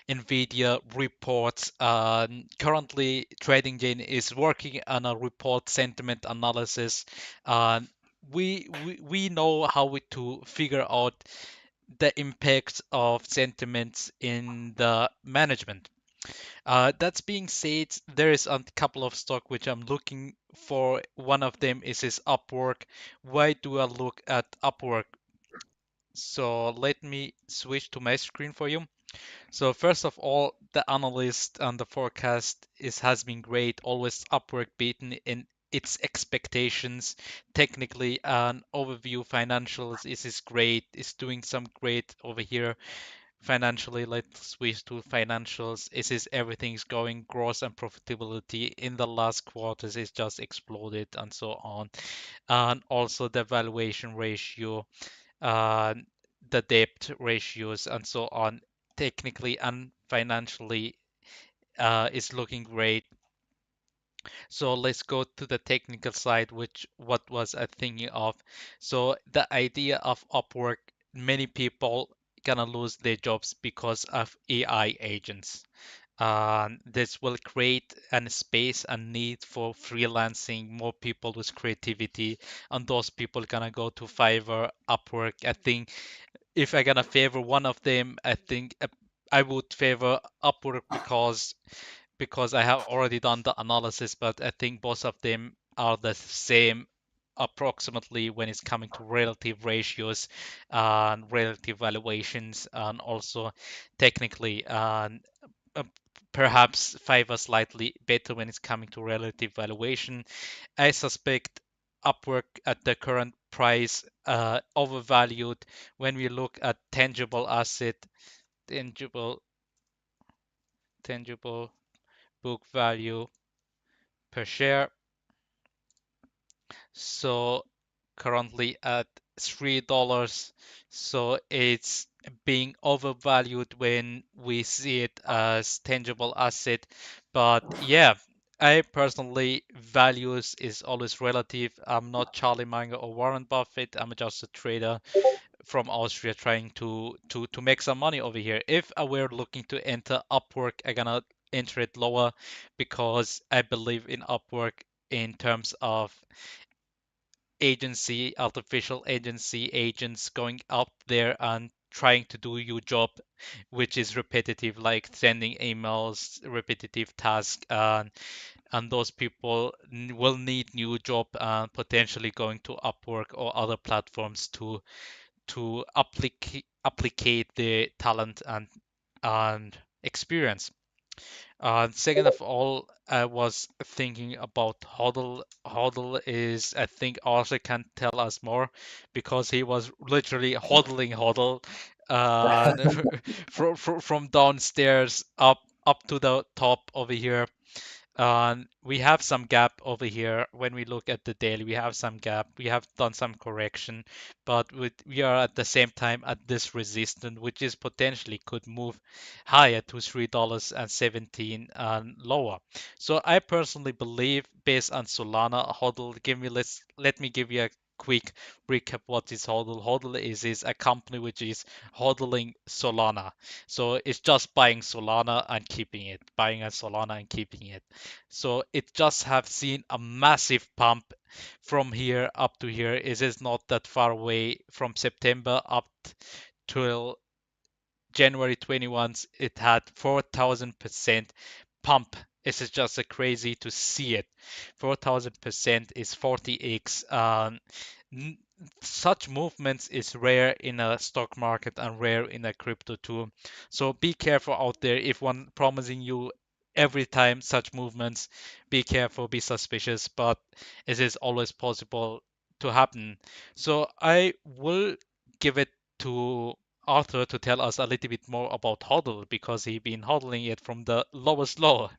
[SPEAKER 3] NVIDIA reports. Currently, TradingGen is working on a report sentiment analysis. We know how to figure out the impact of sentiments in the management. That's being said, there is a couple of stock which I'm looking for. One of them is Upwork. Why do I look at Upwork? So let me switch to my screen for you. So first of all, the analyst and the forecast has been great. Always Upwork beaten in its expectations. Technically, an overview financials is great. It's doing some great over here. Financially, let's switch to financials. Is everything's going gross and profitability in the last quarters is just exploded and so on. And also the valuation ratio, uh, the debt ratios and so on, technically and financially, is looking great. So let's go to the technical side, which what was I thinking of. So the idea of Upwork, many people gonna lose their jobs because of AI agents. This will create a space and need for freelancing, more people with creativity, and those people gonna go to Fiverr, Upwork. I think if I gonna favor one of them, I think I would favor Upwork because I have already done the analysis, but I think both of them are the same approximately when it's coming to relative ratios and relative valuations, and also technically, perhaps Fiverr slightly better when it's coming to relative valuation. I suspect Upwork at the current price overvalued when we look at tangible book value per share. So currently at $3. So it's being overvalued when we see it as tangible asset. But yeah, I personally values is always relative. I'm not Charlie Munger or Warren Buffett. I'm just a trader from Austria trying to make some money over here. If I were looking to enter Upwork, I'm gonna enter it lower because I believe in Upwork in terms of agency, artificial agency agents going out there and trying to do your job, which is repetitive, like sending emails, repetitive tasks, and those people will need new job and potentially going to Upwork or other platforms to applicate the talent and experience. Second of all, I was thinking about Hodl. Hodl is, I think, Arthur can tell us more because he was literally hodling Hodl from downstairs up to the top over here. We have some gap over here. When we look at the daily, we have some gap. We have done some correction, but we are at the same time at this resistance, which is potentially could move higher to $3.17 and lower. So I personally believe, based on Solana HODL, let me give you a quick recap. What is HODL? HODL is a company which is hodling Solana. So it's just buying Solana and keeping it, buying a Solana and keeping it. So it just have seen a massive pump from here up to here. It is not that far away from September up till January 21. It had 4,000% pump. This is just a crazy to see it. 4,000% is 40x. Such movements is rare in a stock market and rare in a crypto too. So be careful out there. If one promising you every time such movements, be careful, be suspicious, but it is always possible to happen. So I will give it to Arthur to tell us a little bit more about HODL because he been hodling it from the lowest low.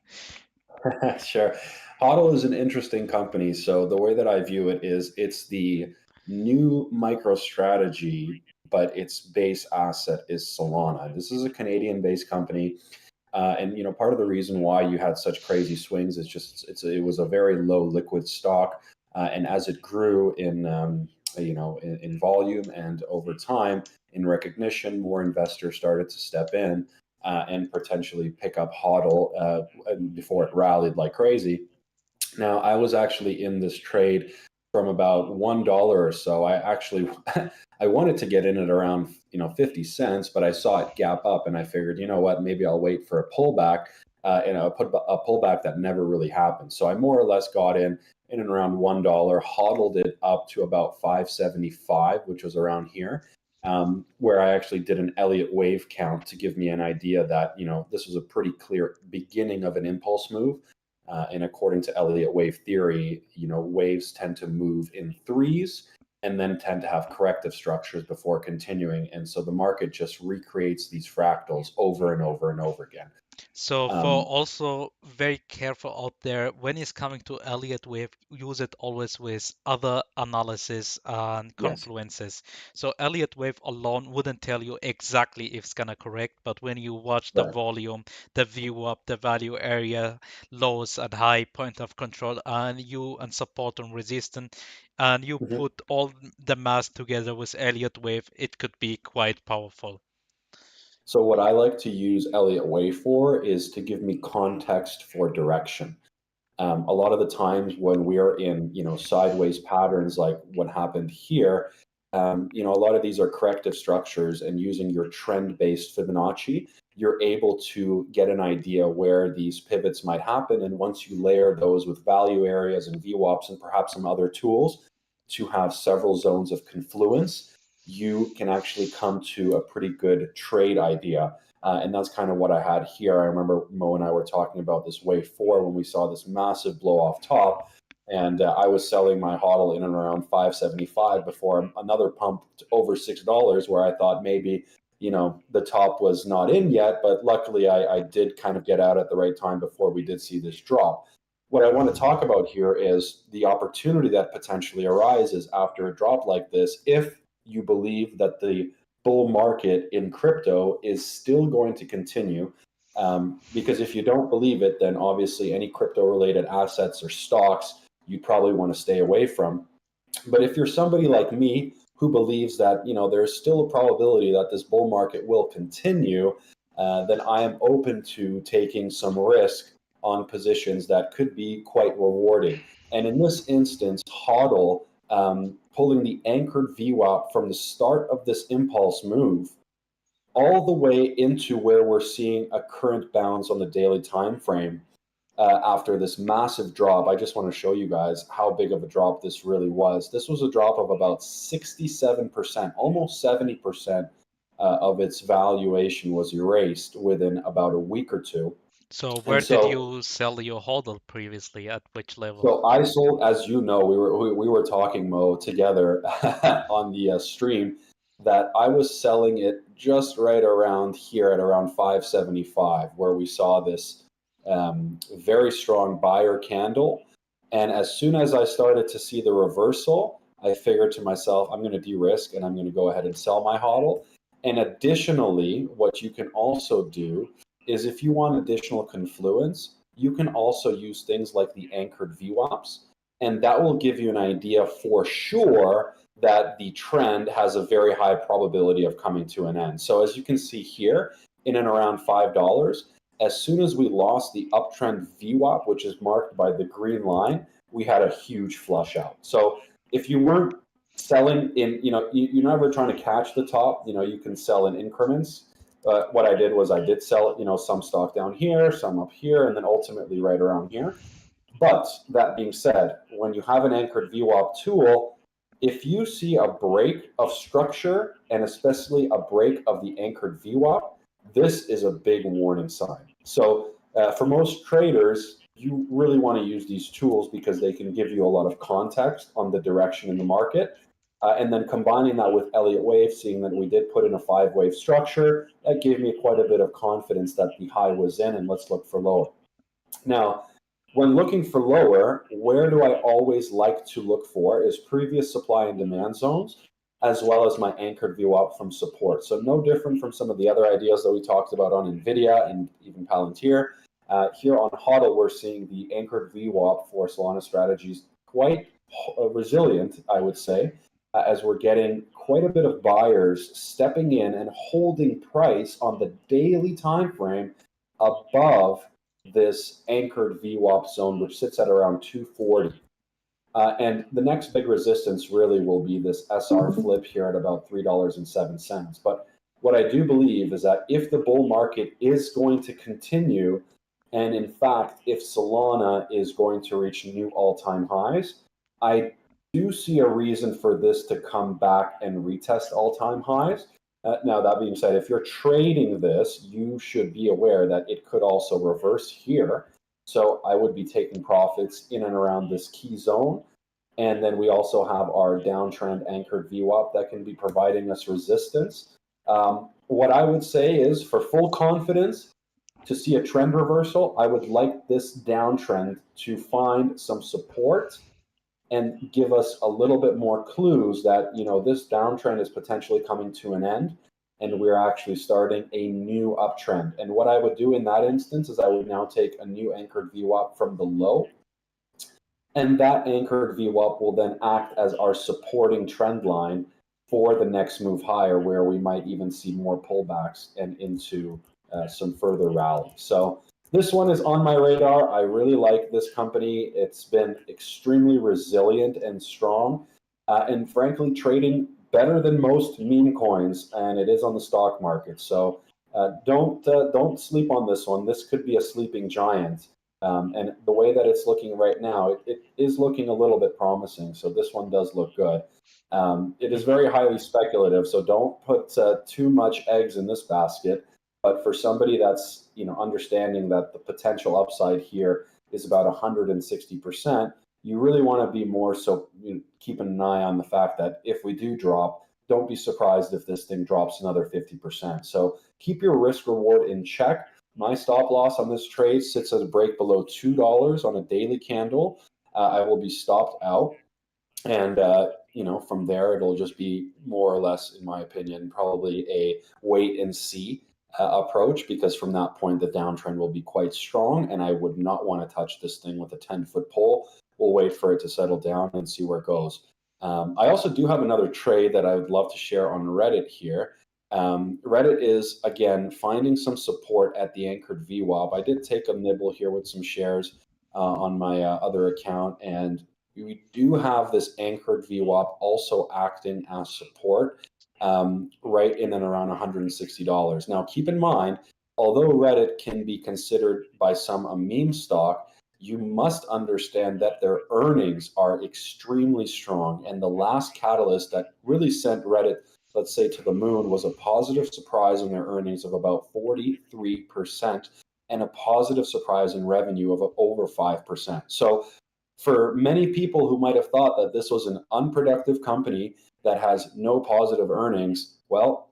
[SPEAKER 2] Sure. Huddle is an interesting company. So the way that I view it is it's the new MicroStrategy, but its base asset is Solana. This is a Canadian-based company. And part of the reason why you had such crazy swings is just it was a very low liquid stock, and as it grew in volume and over time in recognition, more investors started to step in and potentially pick up HODL before it rallied like crazy. Now, I was actually in this trade from about $1 or so. I actually I wanted to get in at around 50 cents, but I saw it gap up, and I figured, you know what, maybe I'll wait for a pullback, and a pullback that never really happened. So I more or less got in and around $1, hodled it up to about 575, which was around here. Where I actually did an Elliott wave count to give me an idea that this was a pretty clear beginning of an impulse move. And according to Elliott wave theory, waves tend to move in threes and then tend to have corrective structures before continuing. And so the market just recreates these fractals over and over and over again.
[SPEAKER 3] So for also very careful out there, when it's coming to Elliott wave, use it always with other analysis and
[SPEAKER 2] Yes.
[SPEAKER 3] confluences. So Elliott wave alone wouldn't tell you exactly if it's gonna correct, but when you watch the
[SPEAKER 2] Right.
[SPEAKER 3] volume, the view up, the value area, lows and high point of control, and support and resistance, and you
[SPEAKER 2] Mhm.
[SPEAKER 3] put all the math together with Elliott wave, it could be quite powerful.
[SPEAKER 2] So what I like to use Elliott wave for is to give me context for direction. A lot of the times when we are in sideways patterns like what happened here, a lot of these are corrective structures, and using your trend-based Fibonacci, you're able to get an idea where these pivots might happen. And once you layer those with value areas and VWAPs and perhaps some other tools to have several zones of confluence, you can actually come to a pretty good trade idea. And that's kind of what I had here. I remember Mo and I were talking about this wave four when we saw this massive blow off top. And I was selling my HODL in and around 575 before another pump to over $6, where I thought maybe, the top was not in yet. But luckily, I did kind of get out at the right time before we did see this drop. What I want to talk about here is the opportunity that potentially arises after a drop like this, if you believe that the bull market in crypto is still going to continue. Because if you don't believe it, then obviously any crypto related assets or stocks you probably want to stay away from. But if you're somebody like me who believes that there's still a probability that this bull market will continue, then I am open to taking some risk on positions that could be quite rewarding. And in this instance, HODL pulling the anchored VWAP from the start of this impulse move all the way into where we're seeing a current bounce on the daily time frame after this massive drop. I just want to show you guys how big of a drop this really was. This was a drop of about 67%, almost 70% of its valuation was erased within about a week or two.
[SPEAKER 3] So where did you sell your HODL previously? At which level?
[SPEAKER 2] So I sold, as you know, we were talking, Mo, together on the stream, that I was selling it just right around here at around 575, where we saw this very strong buyer candle. And as soon as I started to see the reversal, I figured to myself, I'm going to de-risk and I'm going to go ahead and sell my HODL. And additionally, what you can also do is if you want additional confluence, you can also use things like the anchored VWAPs, and that will give you an idea for sure that the trend has a very high probability of coming to an end. So as you can see here, in and around $5, as soon as we lost the uptrend VWAP, which is marked by the green line, we had a huge flush out. So if you weren't selling in, you're never trying to catch the top, you can sell in increments. What I did was I did sell, some stock down here, some up here, and then ultimately right around here. But that being said, when you have an anchored VWAP tool, if you see a break of structure and especially a break of the anchored VWAP, this is a big warning sign. So for most traders, you really want to use these tools because they can give you a lot of context on the direction in the market. And then combining that with Elliott wave, seeing that we did put in a 5-wave structure, that gave me quite a bit of confidence that the high was in, and let's look for lower. Now, when looking for lower, where do I always like to look for is previous supply and demand zones, as well as my anchored VWAP from support. So no different from some of the other ideas that we talked about on NVDA and even Palantir. Here on HODL, we're seeing the anchored VWAP for Solana strategies quite resilient, I would say, as we're getting quite a bit of buyers stepping in and holding price on the daily time frame above this anchored VWAP zone, which sits at around 240. And the next big resistance really will be this SR flip here at about $3.07. But what I do believe is that if the bull market is going to continue, and in fact, if Solana is going to reach new all-time highs, I do see a reason for this to come back and retest all-time highs. Now, that being said, if you're trading this, you should be aware that it could also reverse here. So I would be taking profits in and around this key zone. And then we also have our downtrend anchored VWAP that can be providing us resistance. What I would say is for full confidence, to see a trend reversal, I would like this downtrend to find some support and give us a little bit more clues that, this downtrend is potentially coming to an end and we're actually starting a new uptrend. And what I would do in that instance is I would now take a new anchored VWAP from the low, and that anchored VWAP will then act as our supporting trend line for the next move higher, where we might even see more pullbacks and into some further rally. So this one is on my radar. I really like this company. It's been extremely resilient and strong, and frankly, trading better than most meme coins, and it is on the stock market. So don't sleep on this one. This could be a sleeping giant. And the way that it's looking right now, it is looking a little bit promising. So this one does look good. It is very highly speculative, so don't put too much eggs in this basket. But for somebody that's understanding that the potential upside here is about 160%, you really want to be more so keeping an eye on the fact that if we do drop, don't be surprised if this thing drops another 50%. So keep your risk reward in check. My stop loss on this trade sits at a break below $2 on a daily candle. I will be stopped out. And, from there, it'll just be more or less, in my opinion, probably a wait and see approach, because from that point, the downtrend will be quite strong. And I would not want to touch this thing with a 10-foot pole. We'll wait for it to settle down and see where it goes. I also do have another trade that I would love to share on Reddit here. Reddit is, again, finding some support at the anchored VWAP. I did take a nibble here with some shares on my other account, and we do have this anchored VWAP also acting as support right in and around $160. Now, keep in mind, although Reddit can be considered by some a meme stock, you must understand that their earnings are extremely strong. And the last catalyst that really sent Reddit, let's say, to the moon was a positive surprise in their earnings of about 43% and a positive surprise in revenue of over 5%. So for many people who might have thought that this was an unproductive company that has no positive earnings, well,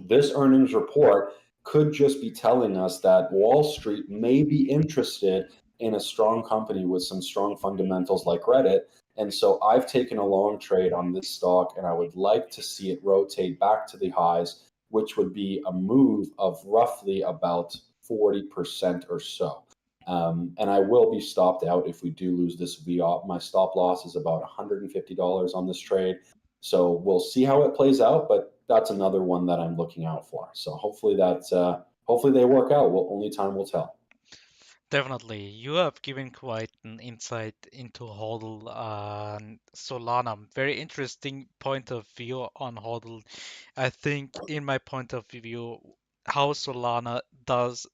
[SPEAKER 2] this earnings report could just be telling us that Wall Street may be interested in a strong company with some strong fundamentals like Reddit. And so I've taken a long trade on this stock, and I would like to see it rotate back to the highs, which would be a move of roughly about 40% or so. And I will be stopped out if we do lose this VOP. My stop loss is about $150 on this trade. So we'll see how it plays out, but that's another one that I'm looking out for. So hopefully hopefully they work out. Well, only time will tell.
[SPEAKER 3] Definitely. You have given quite an insight into HODL and Solana. Very interesting point of view on HODL. I think, in my point of view, how Solana does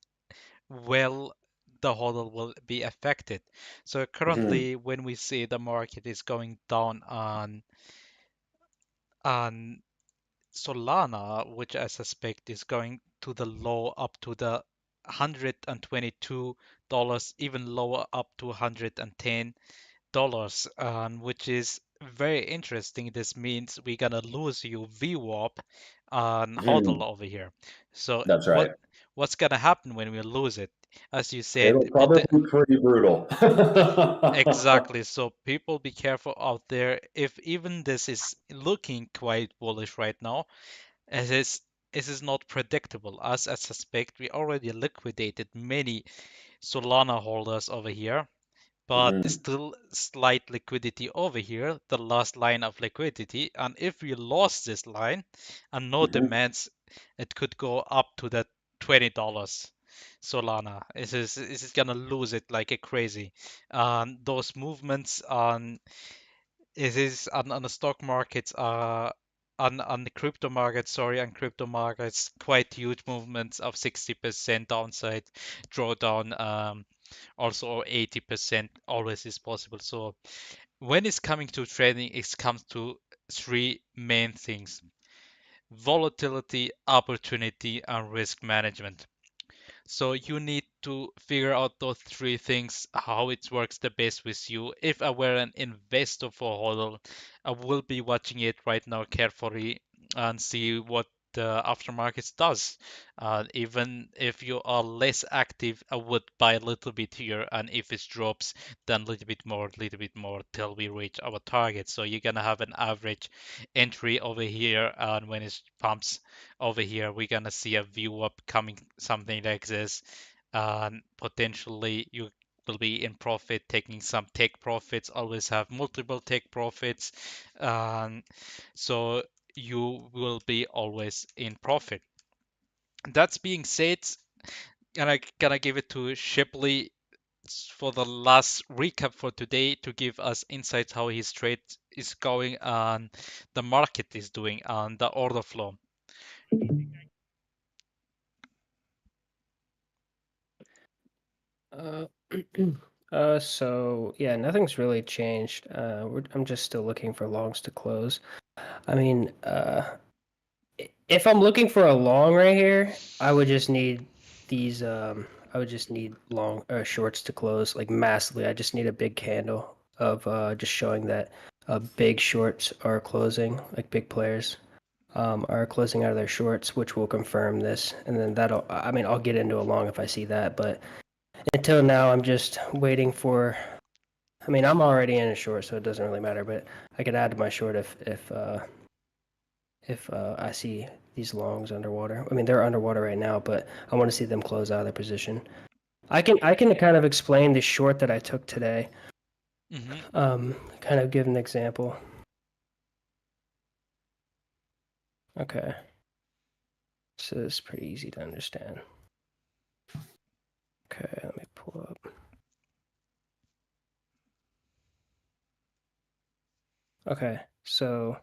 [SPEAKER 3] well, the HODL will be affected. So currently, when we see the market is going down on Solana, which I suspect is going to the low up to the $122, even lower up to $110, which is very interesting. This means we're gonna lose you VWAP on HODL over here. So
[SPEAKER 2] That's right.
[SPEAKER 3] what's gonna happen when we lose it? As you said,
[SPEAKER 2] It'll probably be pretty brutal.
[SPEAKER 3] exactly. So people be careful out there. If even this is looking quite bullish right now, it is not predictable. As I suspect, we already liquidated many Solana holders over here, but still slight liquidity over here, the last line of liquidity. And if we lost this line and no demands, it could go up to the $20 Solana. This is gonna lose it like a crazy. Those movements on it is on the stock markets on the crypto markets, sorry, on crypto markets, quite huge movements of 60% downside drawdown, also 80% always is possible. So when it's coming to trading, it comes to three main things: volatility, opportunity, and risk management. So you need to figure out those three things, how it works the best with you. If I were an investor for HODL, I will be watching it right now carefully and see what the aftermarket does. Even if you are less active, I would buy a little bit here, and if it drops, then a little bit more till we reach our target. So you're gonna have an average entry over here, and when it pumps over here, we're gonna see a view up coming, something like this, and potentially you will be in profit, taking some take profits. Always have multiple take profits, so you will be always in profit. That's being said, gonna give it to Shipley for the last recap for today to give us insights how his trade is going and the market is doing and the order flow.
[SPEAKER 1] So yeah, nothing's really changed. I'm just still looking for longs to close. I mean, if I'm looking for a long right here, I would just need these. I would just need long shorts to close like massively. I just need a big candle of just showing that big shorts are closing, like big players are closing out of their shorts, which will confirm this. And then that'll. I mean, I'll get into a long if I see that, but until now, I'm just waiting for. I mean, I'm already in a short, so it doesn't really matter. But I could add to my short if I see these longs underwater. I mean, they're underwater right now, but I want to see them close out of their position. I can kind of explain the short that I took today. Kind of give an example. Okay. So it's pretty easy to understand. Okay, let me pull up. Okay, so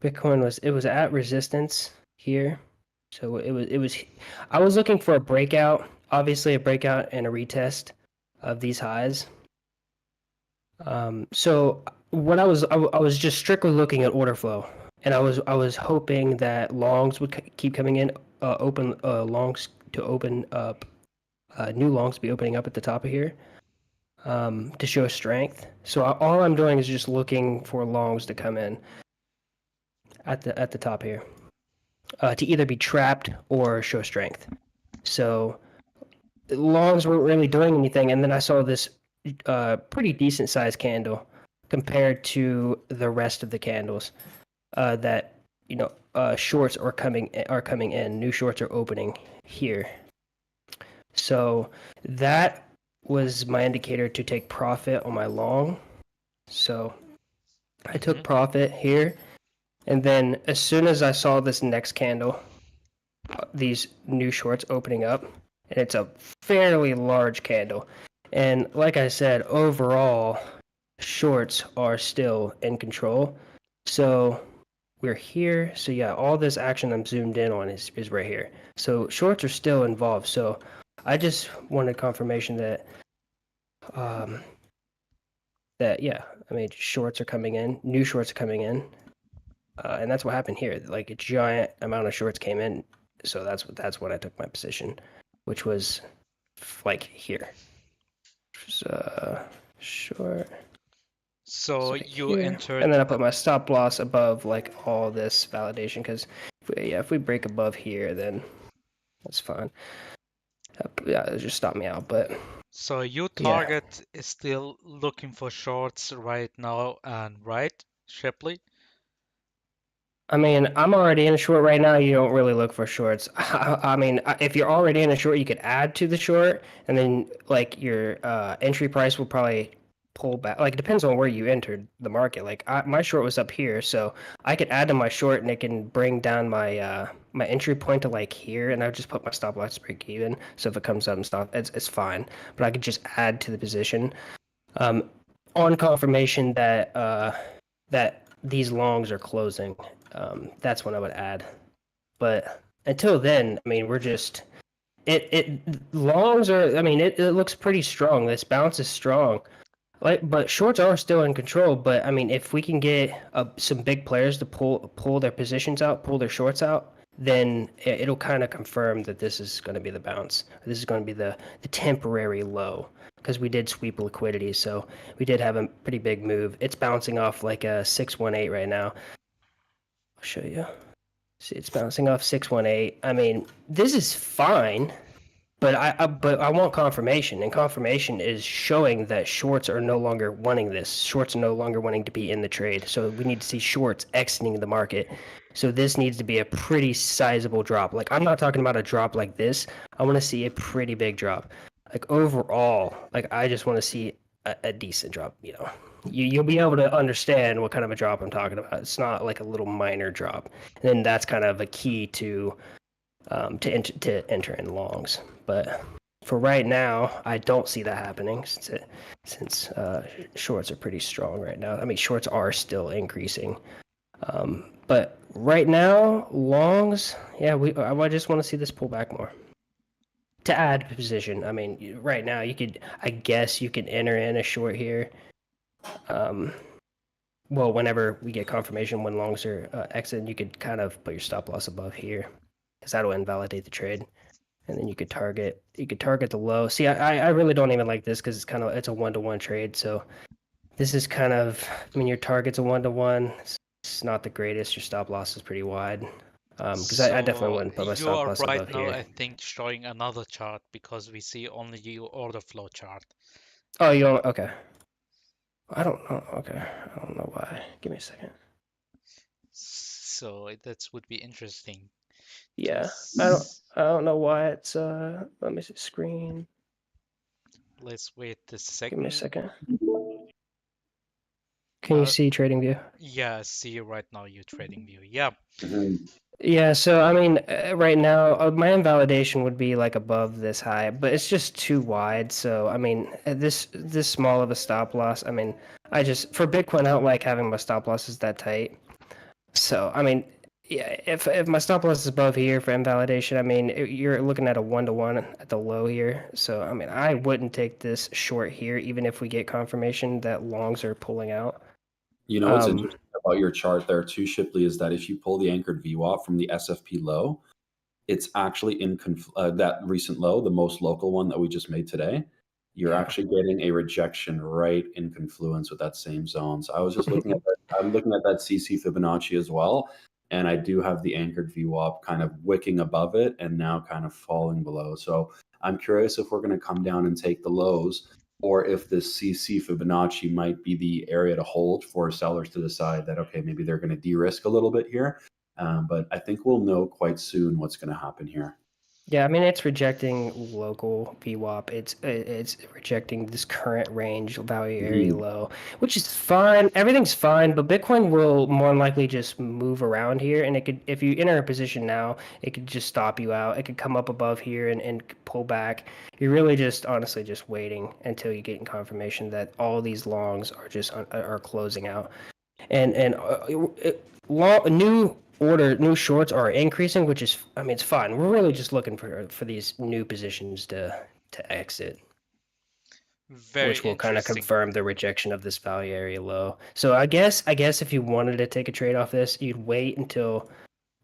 [SPEAKER 1] Bitcoin was at resistance here. So I was looking for a breakout, obviously a breakout and a retest of these highs. So what I was just strictly looking at order flow, and I was hoping that longs would keep coming in, open longs to open up, new longs be opening up at the top of here, to show strength. So all I'm doing is just looking for longs to come in at the top here, to either be trapped or show strength. So longs weren't really doing anything, and then I saw this pretty decent sized candle compared to the rest of the candles, that shorts are coming in. New shorts are opening here. So that was my indicator to take profit on my long. So I took profit here, and then as soon as I saw this next candle, these new shorts opening up, and it's a fairly large candle. And like I said, overall, shorts are still in control. So we're here. So yeah, all this action I'm zoomed in on is right here. So shorts are still involved. So I just wanted confirmation that yeah, I mean, shorts are coming in, new shorts are coming in, and that's what happened here. Like a giant amount of shorts came in, so that's what I took my position, which was like here. So short.
[SPEAKER 3] So
[SPEAKER 1] Like
[SPEAKER 3] you
[SPEAKER 1] here.
[SPEAKER 3] entered,
[SPEAKER 1] And then I put my stop loss above like all this validation, because if we break above here, then that's fine. Yeah, it'll just stop me out. But
[SPEAKER 3] so your
[SPEAKER 1] yeah,
[SPEAKER 3] target is still looking for shorts right now, and right, Shipley?
[SPEAKER 1] I mean, I'm already in a short right now. You don't really look for shorts. I mean, if you're already in a short, you could add to the short, and then like your entry price will probably pull back. Like it depends on where you entered the market. Like my short was up here, so I could add to my short, and it can bring down my my entry point to like here, and I would just put my stop loss break even. So if it comes up and stop, it's fine. But I could just add to the position, on confirmation that that these longs are closing. That's when I would add. But until then, I mean, we're just it longs are. I mean, it looks pretty strong. This bounce is strong. Like, but shorts are still in control. But I mean, if we can get some big players to pull their positions out, pull their shorts out, then it'll kind of confirm that this is going to be the bounce. This is going to be the temporary low, because we did sweep liquidity, so we did have a pretty big move. It's bouncing off like a 618 right now. I'll show you. See, it's bouncing off 618. I mean, this is fine, but I want confirmation, and confirmation is showing that shorts are no longer wanting this. Shorts are no longer wanting to be in the trade. So we need to see shorts exiting the market. So this needs to be a pretty sizable drop. Like I'm not talking about a drop like this. I want to see a pretty big drop. Like overall, like I just want to see a decent drop. You'll be able to understand what kind of a drop I'm talking about. It's not like a little minor drop. And then that's kind of a key to enter in longs. But for right now, I don't see that happening since shorts are pretty strong right now. I mean, shorts are still increasing. But right now, longs, yeah, I just want to see this pull back more. To add position, I mean, right now I guess you can enter in a short here. Well, whenever we get confirmation when longs are exiting, you could kind of put your stop loss above here, because that'll invalidate the trade. And then you could target the low. See, I really don't even like this, because it's a 1-to-1 trade. So this is kind of, I mean, your target's a 1-to-1. It's not the greatest. Your stop loss is pretty wide. Because I definitely wouldn't put my
[SPEAKER 3] You
[SPEAKER 1] stop
[SPEAKER 3] are
[SPEAKER 1] loss
[SPEAKER 3] right
[SPEAKER 1] above
[SPEAKER 3] now,
[SPEAKER 1] here.
[SPEAKER 3] I think, showing another chart because we see only your order flow chart.
[SPEAKER 1] Oh, you don't? Okay. I don't know. Okay, I don't know why. Give me a second.
[SPEAKER 3] So that would be interesting.
[SPEAKER 1] Yeah, I don't know why it's let me see Screen.
[SPEAKER 3] Let's wait a
[SPEAKER 1] Give me a
[SPEAKER 3] second.
[SPEAKER 1] second. Can you see TradingView?
[SPEAKER 3] Yeah, see right now you TradingView. Yeah.
[SPEAKER 2] Mhm.
[SPEAKER 1] Yeah, so I mean, right now, my invalidation would be like above this high, but it's just too wide. So I mean, this small of a stop loss. I mean, I just for Bitcoin, I don't like having my stop losses that tight. So I mean, yeah, if my stop loss is above here for invalidation, I mean, you're looking at a 1-to-1 at the low here. So I mean, I wouldn't take this short here, even if we get confirmation that longs are pulling out.
[SPEAKER 2] You know what's
[SPEAKER 1] Um,
[SPEAKER 2] interesting about your chart there too, Shipley, is that if you pull the anchored VWAP from the SFP low, it's actually in that recent low, the most local one that we just made today. You're
[SPEAKER 1] yeah.
[SPEAKER 2] actually getting a rejection right in confluence with that same zone. So I was just looking at that. I'm looking at that CC Fibonacci as well, and I do have the anchored VWAP kind of wicking above it and now kind of falling below. So I'm curious if we're going to come down and take the lows, or if this CC Fibonacci might be the area to hold for sellers to decide that, okay, maybe they're going to de-risk a little bit here. But I think we'll know quite soon what's going to happen here.
[SPEAKER 1] Yeah, I mean it's rejecting local VWAP. It's rejecting this current range value area low, which is fine. Everything's fine, but Bitcoin will more than likely just move around here, and it could, if you enter a position now, it could just stop you out. It could come up above here and pull back. You're really just honestly just waiting until you get in confirmation that all these longs are just are closing out, and new shorts are increasing, which is, I mean, it's fine. We're really just looking for these new positions to exit,
[SPEAKER 3] Very
[SPEAKER 1] which will kind of
[SPEAKER 3] interesting.
[SPEAKER 1] confirm the rejection of this value area low. So I guess if you wanted to take a trade off this, you'd wait until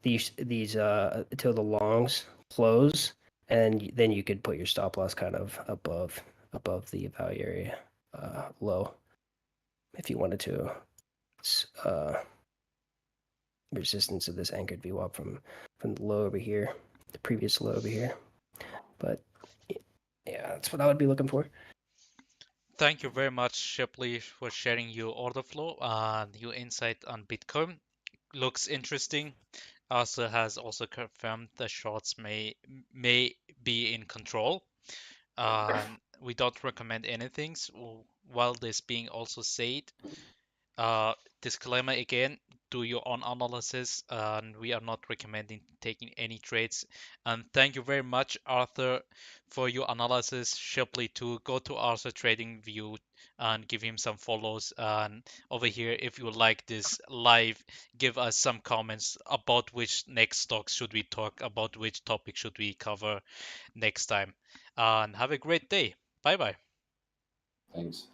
[SPEAKER 1] these until the longs close, and then you could put your stop loss kind of above the value area low if you wanted to. Uh, Resistance of this anchored VWAP from the low over here, the previous low over here. But yeah, that's what I would be looking for.
[SPEAKER 3] Thank you very much, Shipley, for sharing your order flow and your insight on Bitcoin. Looks interesting. Arthur has also confirmed the shorts may be in control. We don't recommend anything. So while this being also said, Uh, disclaimer again, do your own analysis, and we are not recommending taking any trades. And thank you very much, Arthur, for your analysis. Shipley too. Go to Arthur Trading View and give him some follows. And over here, if you like this live, give us some comments about which next stocks should we talk about, which topic should we cover next time. And have a great day. Bye bye.
[SPEAKER 2] Thanks.